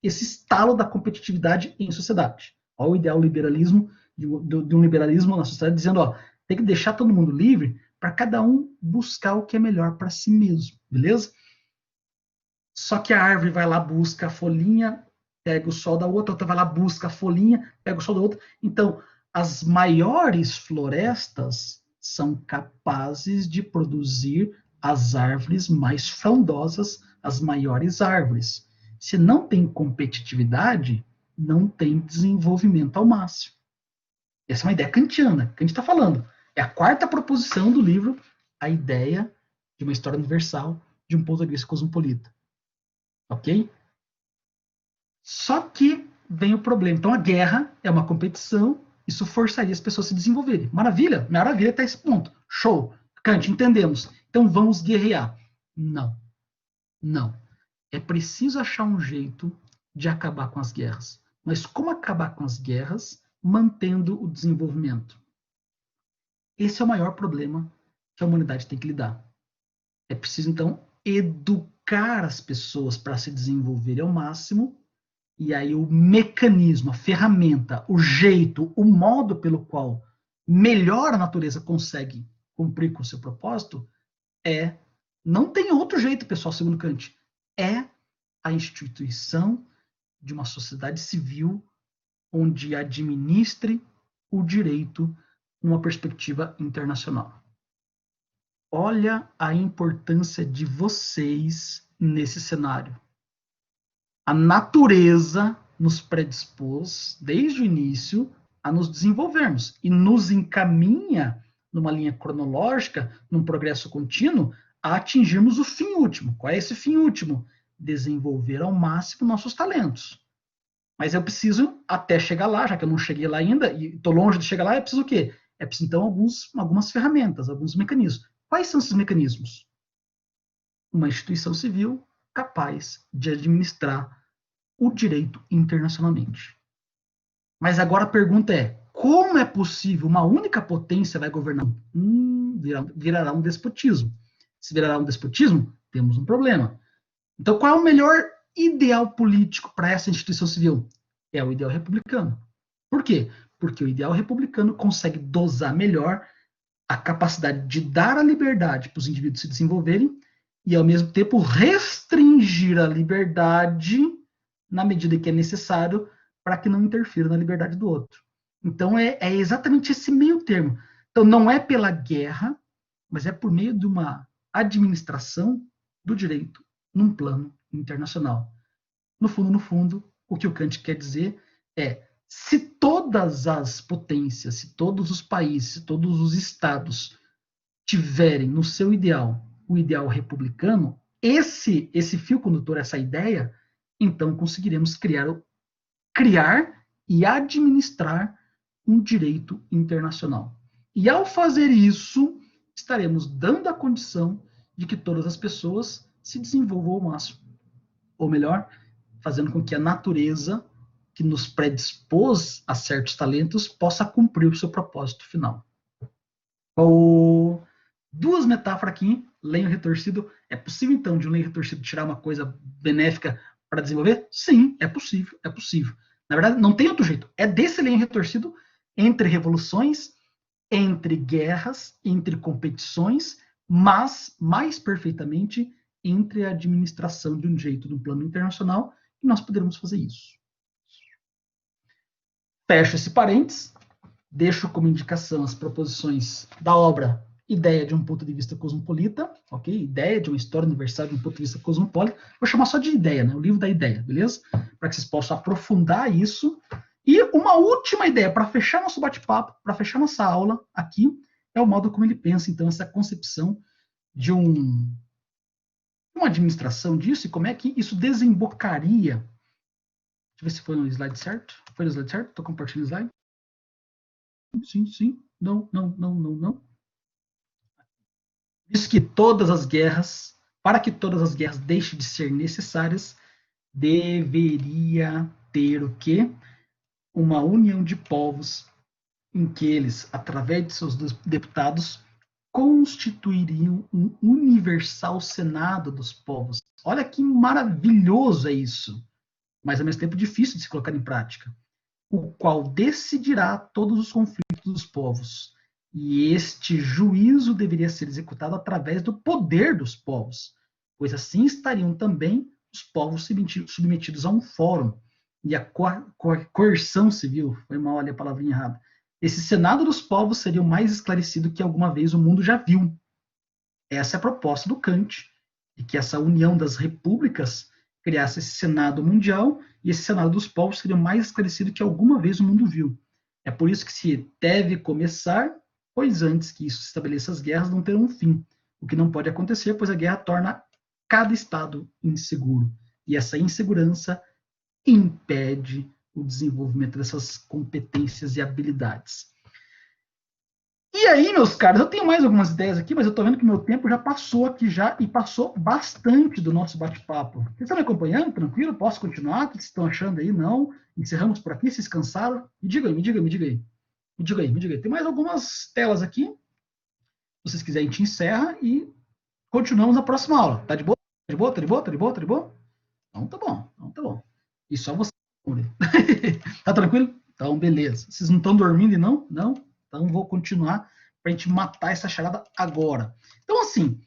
esse estalo da competitividade em sociedade. Olha o ideal liberalismo, de um liberalismo na sociedade, dizendo, ó, tem que deixar todo mundo livre para cada um buscar o que é melhor para si mesmo, beleza? Só que a árvore vai lá, busca a folhinha, pega o sol da outra, outra vai lá, busca a folhinha, pega o sol da outra. Então, as maiores florestas são capazes de produzir as árvores mais frondosas, as maiores árvores. Se não tem competitividade, não tem desenvolvimento ao máximo. Essa é uma ideia kantiana, que a gente está falando. É a quarta proposição do livro, a ideia de uma história universal de um ponto de vista cosmopolita. Ok? Só que vem o problema. Então, a guerra é uma competição, isso forçaria as pessoas a se desenvolverem. Maravilha, maravilha até esse ponto. Show. Kant, entendemos. Então, vamos guerrear. Não. Não. É preciso achar um jeito de acabar com as guerras. Mas como acabar com as guerras mantendo o desenvolvimento? Esse é o maior problema que a humanidade tem que lidar. É preciso, então, educar as pessoas para se desenvolverem ao máximo, e aí o mecanismo, a ferramenta, o jeito, o modo pelo qual melhor a natureza consegue cumprir com o seu propósito não tem outro jeito, pessoal, segundo Kant, é a instituição de uma sociedade civil onde administre o direito numa perspectiva internacional. Olha a importância de vocês nesse cenário. A natureza nos predispôs, desde o início, a nos desenvolvermos e nos encaminha numa linha cronológica, num progresso contínuo, a atingirmos o fim último. Qual é esse fim último? Desenvolver ao máximo nossos talentos. Mas eu preciso, até chegar lá, já que eu não cheguei lá ainda, e estou longe de chegar lá, eu preciso o quê? É preciso, então, algumas ferramentas, alguns mecanismos. Quais são esses mecanismos? Uma instituição civil capaz de administrar o direito internacionalmente. Mas agora a pergunta é, como é possível uma única potência vai governar? Virará um despotismo. Se virará um despotismo, temos um problema. Então, qual é o melhor ideal político para essa instituição civil? É o ideal republicano. Por quê? Porque o ideal republicano consegue dosar melhor a capacidade de dar a liberdade para os indivíduos se desenvolverem e, ao mesmo tempo, restringir a liberdade na medida que é necessário para que não interfira na liberdade do outro. Então, é exatamente esse meio termo. Então, não é pela guerra, mas é por meio de uma administração do direito num plano internacional. No fundo, o que o Kant quer dizer é, se todas as potências, se todos os países, se todos os estados tiverem no seu ideal o ideal republicano, esse fio condutor, essa ideia, então conseguiremos criar e administrar um direito internacional. E ao fazer isso, estaremos dando a condição de que todas as pessoas se desenvolvam ao máximo. Ou melhor, fazendo com que a natureza que nos predispôs a certos talentos possa cumprir o seu propósito final. Duas metáforas aqui, lenho retorcido. É possível, então, de um lenho retorcido tirar uma coisa benéfica para desenvolver? Sim, é possível, é possível. Na verdade, não tem outro jeito. É desse lenho retorcido entre revoluções, entre guerras, entre competições, mas, mais perfeitamente, entre a administração de um jeito no plano internacional, e nós poderemos fazer isso. Fecho esse parênteses, deixo como indicação as proposições da obra Ideia de um ponto de vista cosmopolita, ok? Ideia de uma história universal de um ponto de vista cosmopolita. Vou chamar só de ideia, né? O livro da ideia, beleza? Para que vocês possam aprofundar isso. E uma última ideia, para fechar nosso bate-papo, para fechar nossa aula aqui, é o modo como ele pensa, então, essa concepção de uma administração disso e como é que isso desembocaria. Deixa eu ver se foi no slide certo. Foi no slide certo? Estou compartilhando o slide? Sim. Não. Diz que todas as guerras, para que todas as guerras deixem de ser necessárias, deveria ter o quê? Uma união de povos em que eles, através de seus deputados, constituiriam um universal Senado dos povos. Olha que maravilhoso é isso, mas ao mesmo tempo difícil de se colocar em prática, o qual decidirá todos os conflitos dos povos. E este juízo deveria ser executado através do poder dos povos, pois assim estariam também os povos submetidos a um fórum. E a coerção civil, foi mal ali a palavrinha errada. Esse Senado dos povos seria o mais esclarecido que alguma vez o mundo já viu. Essa é a proposta do Kant, de que essa união das repúblicas criasse esse Senado mundial, e esse Senado dos povos seria o mais esclarecido que alguma vez o mundo viu. É por isso que se deve começar, pois antes que isso estabeleça as guerras não terão um fim. O que não pode acontecer, pois a guerra torna cada estado inseguro. E essa insegurança impede o desenvolvimento dessas competências e habilidades. E aí, meus caros, eu tenho mais algumas ideias aqui, mas eu estou vendo que meu tempo já passou aqui e passou bastante do nosso bate-papo. Vocês estão me acompanhando? Tranquilo? Posso continuar? O que vocês estão achando aí? Não? Encerramos por aqui? Vocês cansaram? Me diga aí. Tem mais algumas telas aqui. Se vocês quiserem, a gente encerra e continuamos na próxima aula. Tá de boa? Tá de boa? Tá de boa? Tá de boa? Tá de boa? Então tá bom. Então tá bom. E só você. Tá tranquilo? Então, beleza. Vocês não estão dormindo e não? Não? Então vou continuar pra gente matar essa charada agora. Então, assim,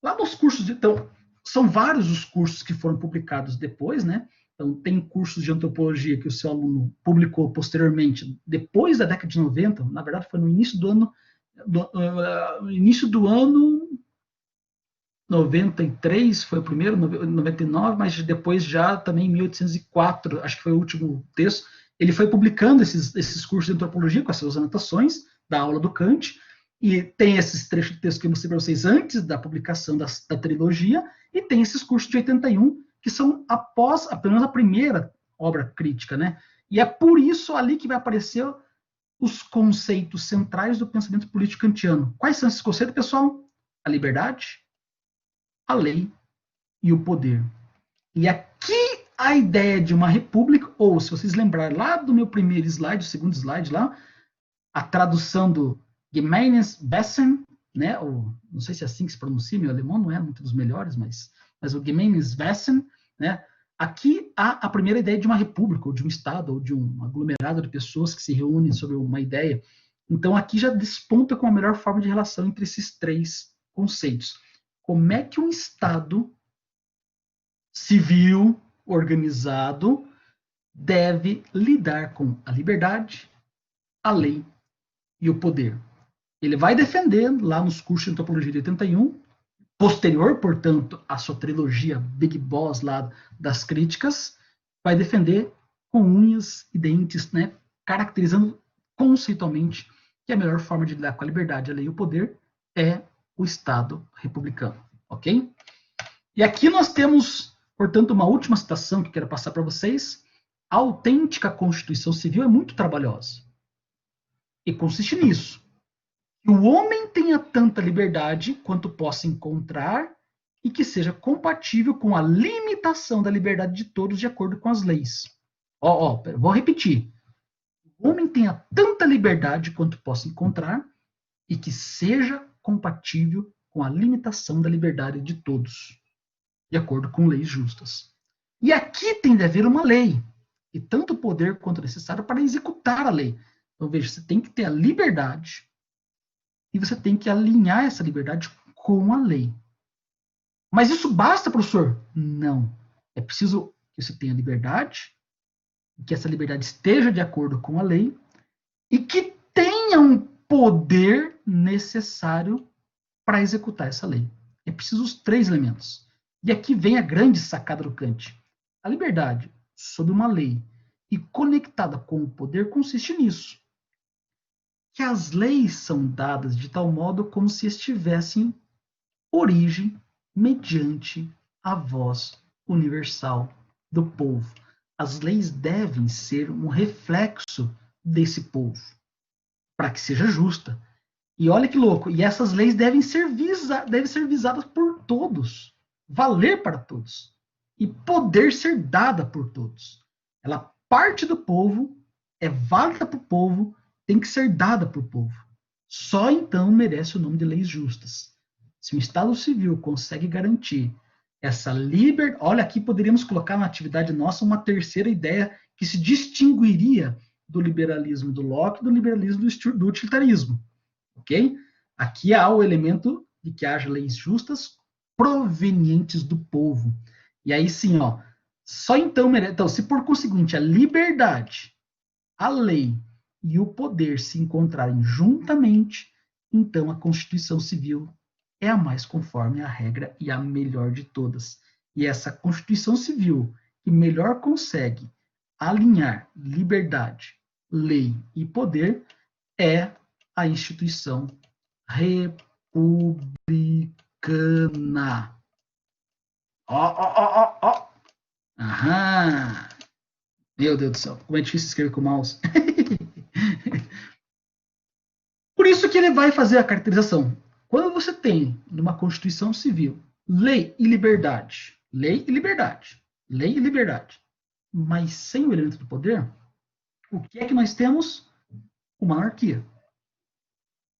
lá nos cursos de. Então, são vários os cursos que foram publicados depois, né? Então, tem cursos de antropologia que o seu aluno publicou posteriormente, depois da década de 90, na verdade foi no início do ano, início do ano 93 foi o primeiro, 99, mas depois já também em 1804, acho que foi o último texto, ele foi publicando esses cursos de antropologia com as suas anotações da aula do Kant, e tem esses trechos de texto que eu mostrei para vocês antes da publicação da trilogia, e tem esses cursos de 81, que são após apenas a primeira obra crítica, né? E é por isso ali que vai aparecer os conceitos centrais do pensamento político kantiano. Quais são esses conceitos, pessoal? A liberdade, a lei e o poder. E aqui a ideia de uma república, ou se vocês lembrarem lá do meu primeiro slide, o segundo slide lá, a tradução do Gemeinswesen, né? Ou, não sei se é assim que se pronuncia, meu alemão não é muito dos melhores, mas o Gemeinswesen, né? Aqui há a primeira ideia de uma república, ou de um estado, ou de um aglomerado de pessoas que se reúnem sobre uma ideia. Então aqui já desponta com a melhor forma de relação entre esses três conceitos. Como é que um estado civil organizado deve lidar com a liberdade, a lei e o poder? Ele vai defender lá nos cursos de antropologia de 81, posterior, portanto, à sua trilogia Big Boss lá das críticas, vai defender com unhas e dentes, né, caracterizando conceitualmente que a melhor forma de lidar com a liberdade, a lei e o poder é o Estado republicano, ok? E aqui nós temos, portanto, uma última citação que eu quero passar para vocês. A autêntica Constituição Civil é muito trabalhosa. E consiste nisso: que o homem tenha tanta liberdade quanto possa encontrar e que seja compatível com a limitação da liberdade de todos de acordo com as leis. Vou repetir. O homem tenha tanta liberdade quanto possa encontrar e que seja compatível com a limitação da liberdade de todos, de acordo com leis justas. E aqui tem de haver uma lei, e tanto poder quanto necessário para executar a lei. Então, veja, você tem que ter a liberdade e você tem que alinhar essa liberdade com a lei. Mas isso basta, professor? Não. É preciso que você tenha liberdade, que essa liberdade esteja de acordo com a lei e que tenha um poder necessário para executar essa lei. É preciso os três elementos. E aqui vem a grande sacada do Kant. A liberdade, sob uma lei e conectada com o poder, consiste nisso: que as leis são dadas de tal modo como se estivessem origem mediante a voz universal do povo. As leis devem ser um reflexo desse povo, para que seja justa. E olha que louco, e essas leis devem ser visadas por todos, valer para todos, e poder ser dada por todos. Ela parte do povo, é válida para o povo, tem que ser dada para o povo. Só então merece o nome de leis justas. Se o Estado Civil consegue garantir essa liberdade, olha, aqui poderíamos colocar na atividade nossa uma terceira ideia que se distinguiria do liberalismo do Locke e do liberalismo do utilitarismo. Ok? Aqui há o elemento de que haja leis justas provenientes do povo. E aí sim, ó, só então, então, se por conseguinte a liberdade, a lei e o poder se encontrarem juntamente, então a Constituição Civil é a mais conforme à regra e a melhor de todas. E essa Constituição Civil que melhor consegue alinhar liberdade, lei e poder é a instituição republicana. Ó. Aham. Meu Deus do céu, como é difícil escrever com o mouse. Por isso que ele vai fazer a caracterização. Quando você tem numa Constituição Civil lei e liberdade, lei e liberdade, lei e liberdade, mas sem o elemento do poder, o que é que nós temos? Uma anarquia.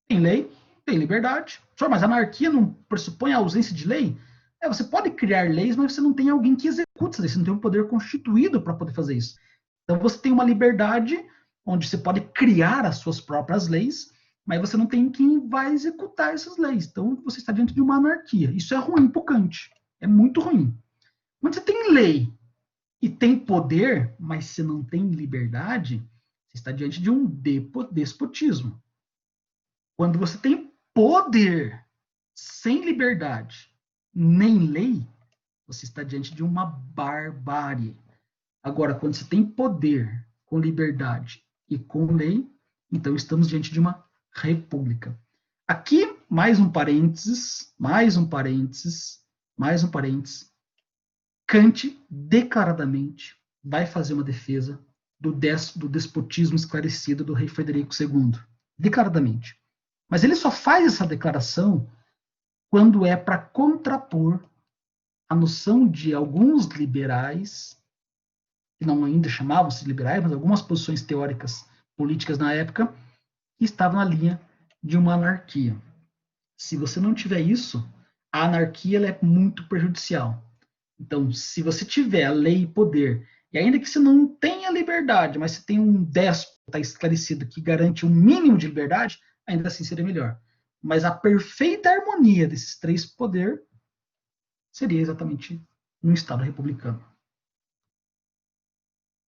Tem lei, tem liberdade. Só, mas a anarquia não pressupõe a ausência de lei? Você pode criar leis, mas você não tem alguém que execute essas leis, você não tem um poder constituído para poder fazer isso. Então você tem uma liberdade onde você pode criar as suas próprias leis, mas você não tem quem vai executar essas leis. Então você está diante de uma anarquia. Isso é ruim para o Kant. É muito ruim. Quando você tem lei e tem poder, mas você não tem liberdade, você está diante de um despotismo. Quando você tem poder sem liberdade, nem lei, você está diante de uma barbárie. Agora, quando você tem poder com liberdade e com lei, então estamos diante de uma república. Aqui, mais um parênteses, mais um parênteses, mais um parênteses. Kant, declaradamente, vai fazer uma defesa do despotismo esclarecido do rei Frederico II. Declaradamente. Mas ele só faz essa declaração quando é para contrapor a noção de alguns liberais, que não ainda chamavam-se liberais, mas algumas posições teóricas políticas na época, que estavam na linha de uma anarquia. Se você não tiver isso, a anarquia ela é muito prejudicial. Então, se você tiver a lei e poder, e ainda que você não tenha liberdade, mas você tem um déspota esclarecido que garante um mínimo de liberdade, ainda assim seria melhor. Mas a perfeita harmonia desses três poderes seria exatamente no Estado republicano.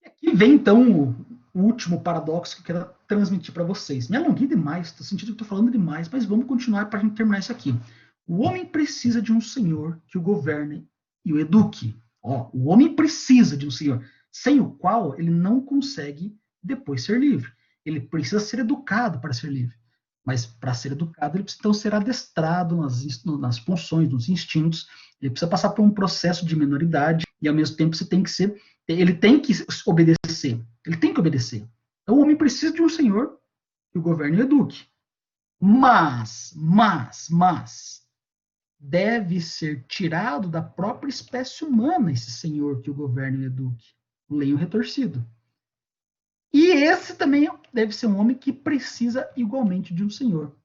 E aqui vem, então, o último paradoxo que eu quero transmitir para vocês. Me alonguei demais, estou sentindo que estou falando demais, mas vamos continuar para a gente terminar isso aqui. O homem precisa de um senhor que o governe e o eduque. O homem precisa de um senhor, sem o qual ele não consegue depois ser livre. Ele precisa ser educado para ser livre. Mas para ser educado, ele precisa então ser adestrado nas funções, nos instintos. Ele precisa passar por um processo de menoridade e, ao mesmo tempo, ele tem que obedecer. Ele tem que obedecer. Então, o homem precisa de um senhor que o governe e o eduque. Mas, deve ser tirado da própria espécie humana esse senhor que o governe e o eduque. O leio retorcido. E esse também deve ser um homem que precisa igualmente de um senhor.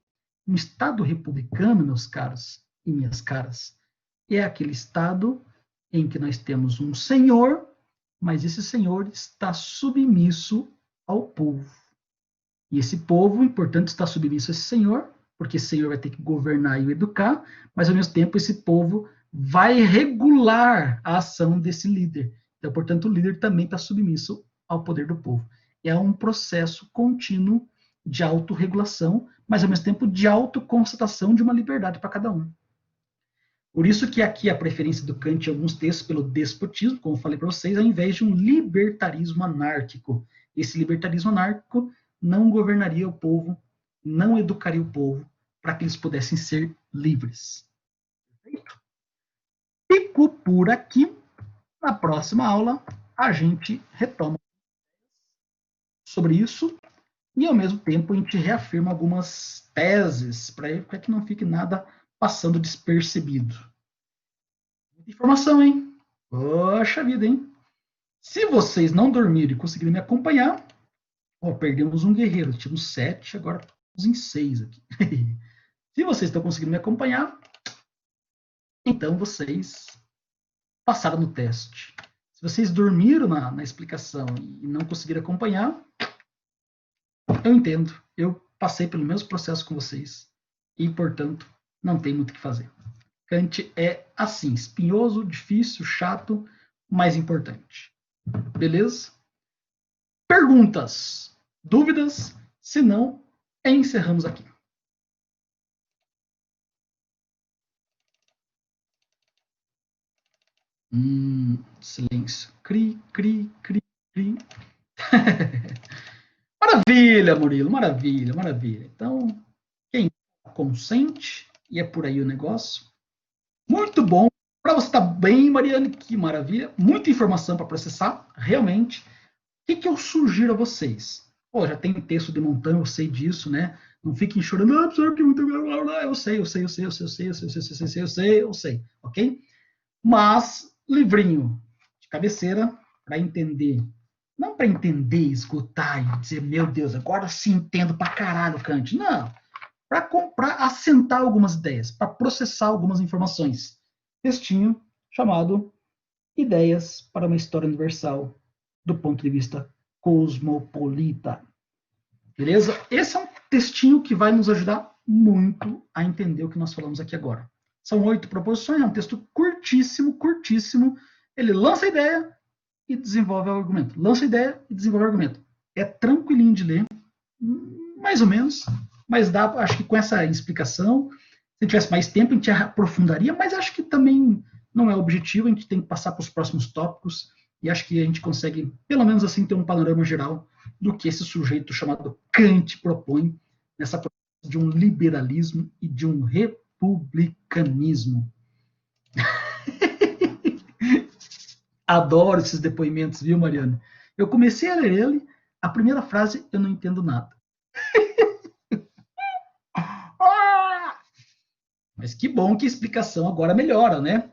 Um Estado republicano, meus caros e minhas caras, é aquele Estado em que nós temos um senhor, mas esse senhor está submisso ao povo. E esse povo, portanto, está submisso a esse senhor, porque esse senhor vai ter que governar e o educar, mas ao mesmo tempo esse povo vai regular a ação desse líder. Então, portanto, o líder também está submisso ao poder do povo. É um processo contínuo de autorregulação, mas ao mesmo tempo de autoconstatação de uma liberdade para cada um. Por isso que aqui a preferência do Kant em alguns textos pelo despotismo, como eu falei para vocês, ao invés de um libertarismo anárquico. Esse libertarismo anárquico não governaria o povo, não educaria o povo para que eles pudessem ser livres. Perfeito? Fico por aqui. Na próxima aula, a gente retoma sobre isso e, ao mesmo tempo, a gente reafirma algumas teses para que não fique nada passando despercebido. Muita informação, hein? Poxa vida, hein? Se vocês não dormirem e conseguirem me acompanhar, perdemos um guerreiro. Tínhamos 7, agora estamos em 6 aqui. Se vocês estão conseguindo me acompanhar, então vocês passaram no teste. Se vocês dormiram na explicação e não conseguiram acompanhar, eu entendo. Eu passei pelo mesmo processo com vocês. E, portanto, não tem muito o que fazer. Kant é assim, espinhoso, difícil, chato, mas importante. Beleza? Perguntas? Dúvidas? Se não, encerramos aqui. Silêncio. Cri. Maravilha, Murilo, maravilha. Então, quem consente, e é por aí o negócio. Muito bom. Para você estar bem, Mariane, que maravilha. Muita informação para processar, realmente. O que eu sugiro a vocês? Já tem texto de montão, eu sei disso, né? Não fiquem chorando, professor, que muito... Eu sei, ok? Mas, livrinho de cabeceira, para entender. Não para entender, escutar e dizer, meu Deus, agora sim entendo pra caralho, Kant. Não. Para assentar algumas ideias, para processar algumas informações. textinho chamado Ideias para uma História Universal do ponto de vista cosmopolita. Beleza? Esse é um textinho que vai nos ajudar muito a entender o que nós falamos aqui agora. São 8 proposições, é um texto curtíssimo, curtíssimo. Ele lança a ideia e desenvolve o argumento. Lança a ideia e desenvolve o argumento. É tranquilinho de ler, mais ou menos, mas dá, acho que com essa explicação, se tivesse mais tempo, a gente aprofundaria, mas acho que também não é o objetivo, a gente tem que passar para os próximos tópicos, e acho que a gente consegue, pelo menos assim, ter um panorama geral do que esse sujeito chamado Kant propõe nessa proposta de um liberalismo e de um republicanismo. Adoro esses depoimentos, viu, Mariana? Eu comecei a ler ele, a primeira frase eu não entendo nada. Mas que bom que a explicação agora melhora, né?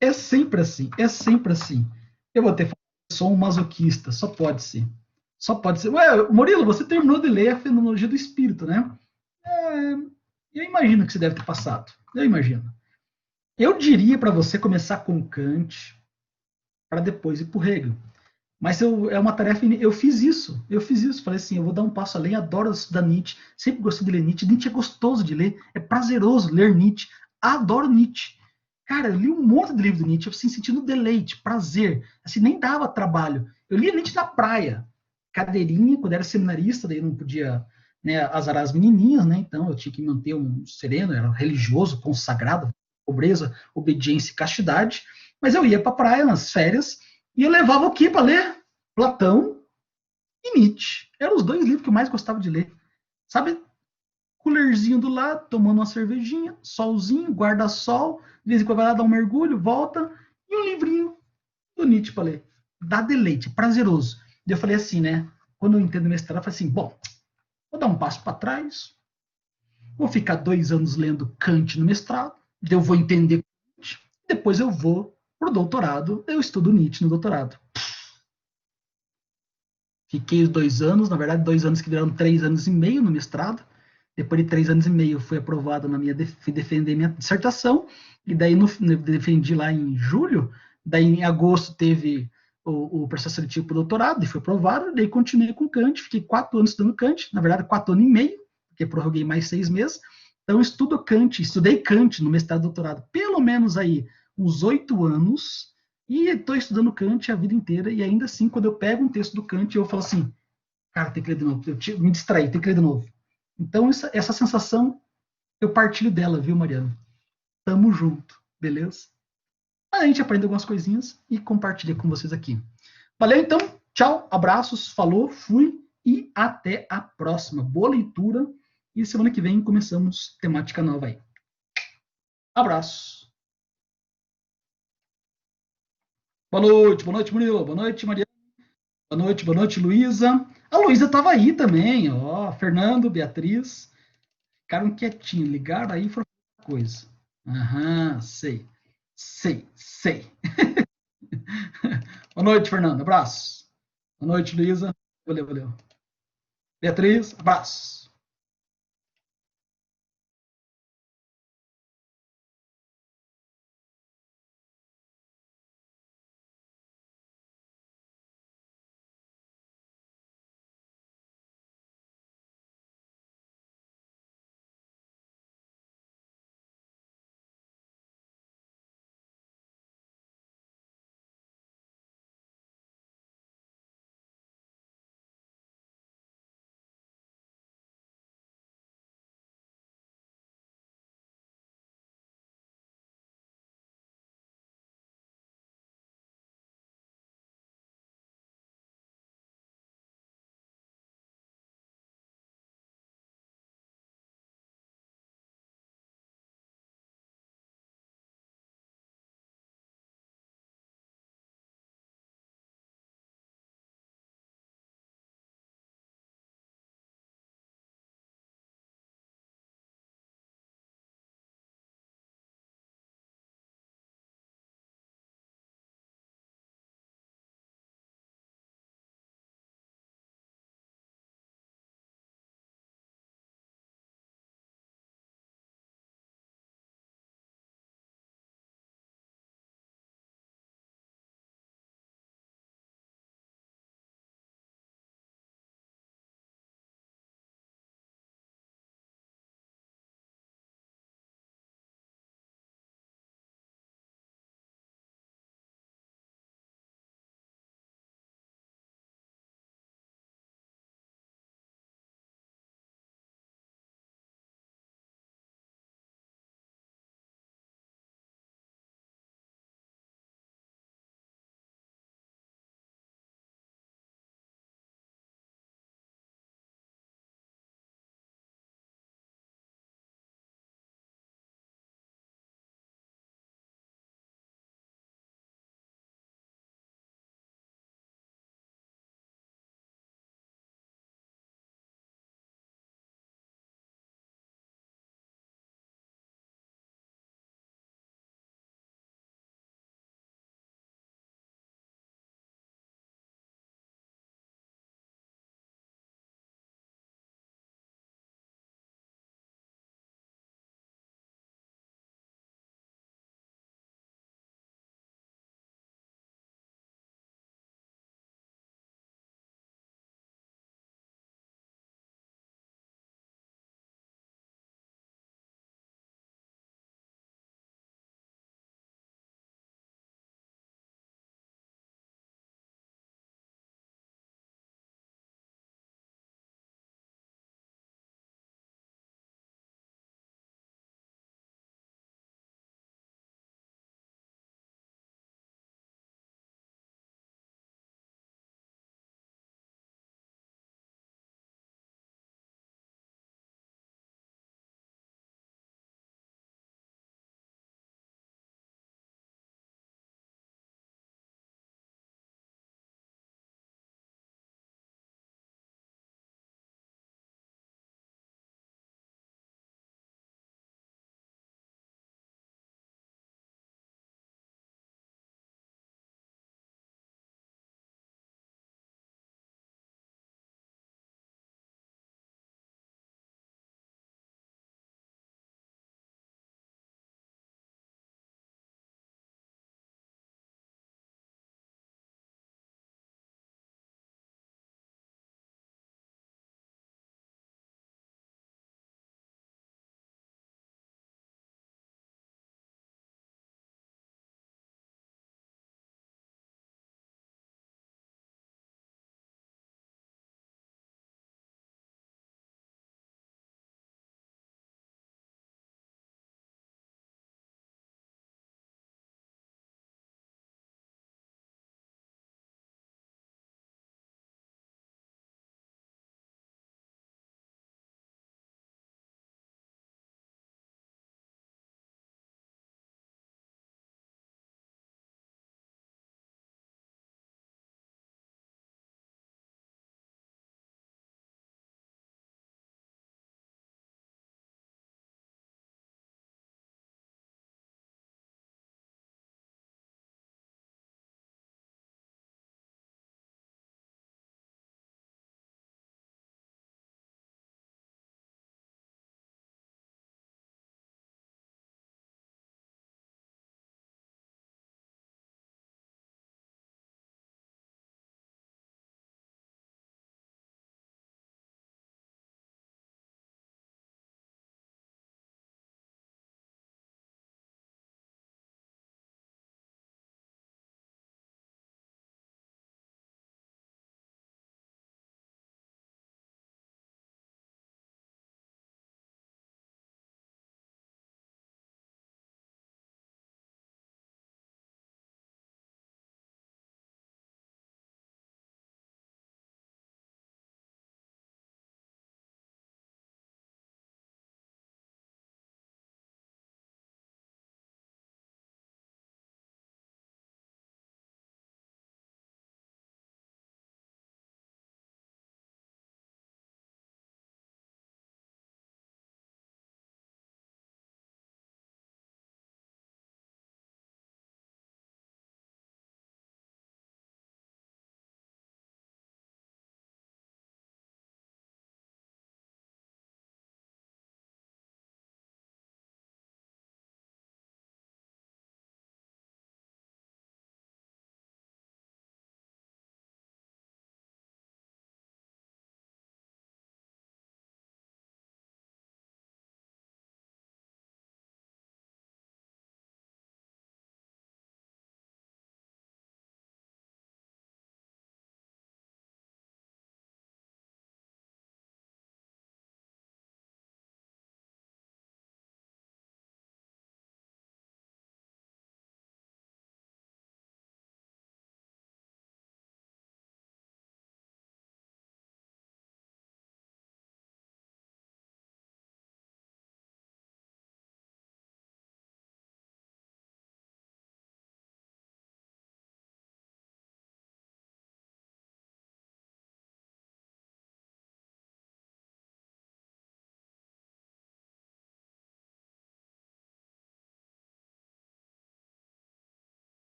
É sempre assim, é sempre assim. Eu vou ter falado, eu sou um masoquista, só pode ser. Só pode ser. Ué, Murilo, você terminou de ler a Fenomenologia do Espírito, né? Eu imagino que você deve ter passado. Eu imagino. Eu diria para você começar com Kant, para depois ir para o Hegel. Mas é uma tarefa. Eu fiz isso. Falei assim: eu vou dar um passo além. Adoro estudar Nietzsche. Sempre gostei de ler Nietzsche. Nietzsche é gostoso de ler. É prazeroso ler Nietzsche. Adoro Nietzsche. Cara, eu li um monte de livro do Nietzsche, assim, sentindo deleite, prazer. Assim, nem dava trabalho. Eu lia Nietzsche na praia. Cadeirinha, quando era seminarista, daí eu não podia, né, azarar as menininhas, né? Então eu tinha que manter um sereno, era religioso, consagrado, pobreza, obediência e castidade. Mas eu ia para a praia nas férias e eu levava o quê para ler? Platão e Nietzsche. Eram os 2 livros que eu mais gostava de ler. Sabe? Coolerzinho do lado, tomando uma cervejinha, solzinho, guarda-sol, de vez em quando vai lá dar um mergulho, volta, e um livrinho do Nietzsche para ler. Dá deleite, prazeroso. E eu falei assim, né? Quando eu entendo mestrado, eu falei assim, bom, vou dar um passo para trás, vou ficar 2 anos lendo Kant no mestrado, eu vou entender Kant, depois eu vou pro doutorado, eu estudo Nietzsche no doutorado. Fiquei os 2 anos, na verdade 2 anos que viraram 3 anos e meio no mestrado. Depois de 3 anos e meio fui aprovado na minha fui defender minha dissertação, e daí defendi lá em julho, daí em agosto teve o processo seletivo para o doutorado, e foi aprovado, daí continuei com Kant, fiquei 4 anos estudando Kant, na verdade 4 anos e meio, porque prorroguei mais 6 meses, então estudo Kant, estudei Kant no mestrado e doutorado, pelo menos aí uns 8 anos, e estou estudando Kant a vida inteira, e ainda assim, quando eu pego um texto do Kant, eu falo assim, cara, tem que ler de novo, eu me distraí, tem que ler de novo. Então, essa sensação, eu partilho dela, viu, Mariana? Tamo junto, beleza? A gente aprende algumas coisinhas e compartilha com vocês aqui. Valeu, então. Tchau, abraços, falou, fui e até a próxima. Boa leitura e semana que vem começamos temática nova aí. Abraço. Boa noite, Murilo. Boa noite, Mariana. Boa noite, Luísa. A Luísa estava aí também, ó. Fernando, Beatriz. Ficaram quietinhos, ligaram aí e foram coisa. Aham, sei. Sei. Boa noite, Fernando. Abraço. Boa noite, Luísa. Valeu. Beatriz, abraço.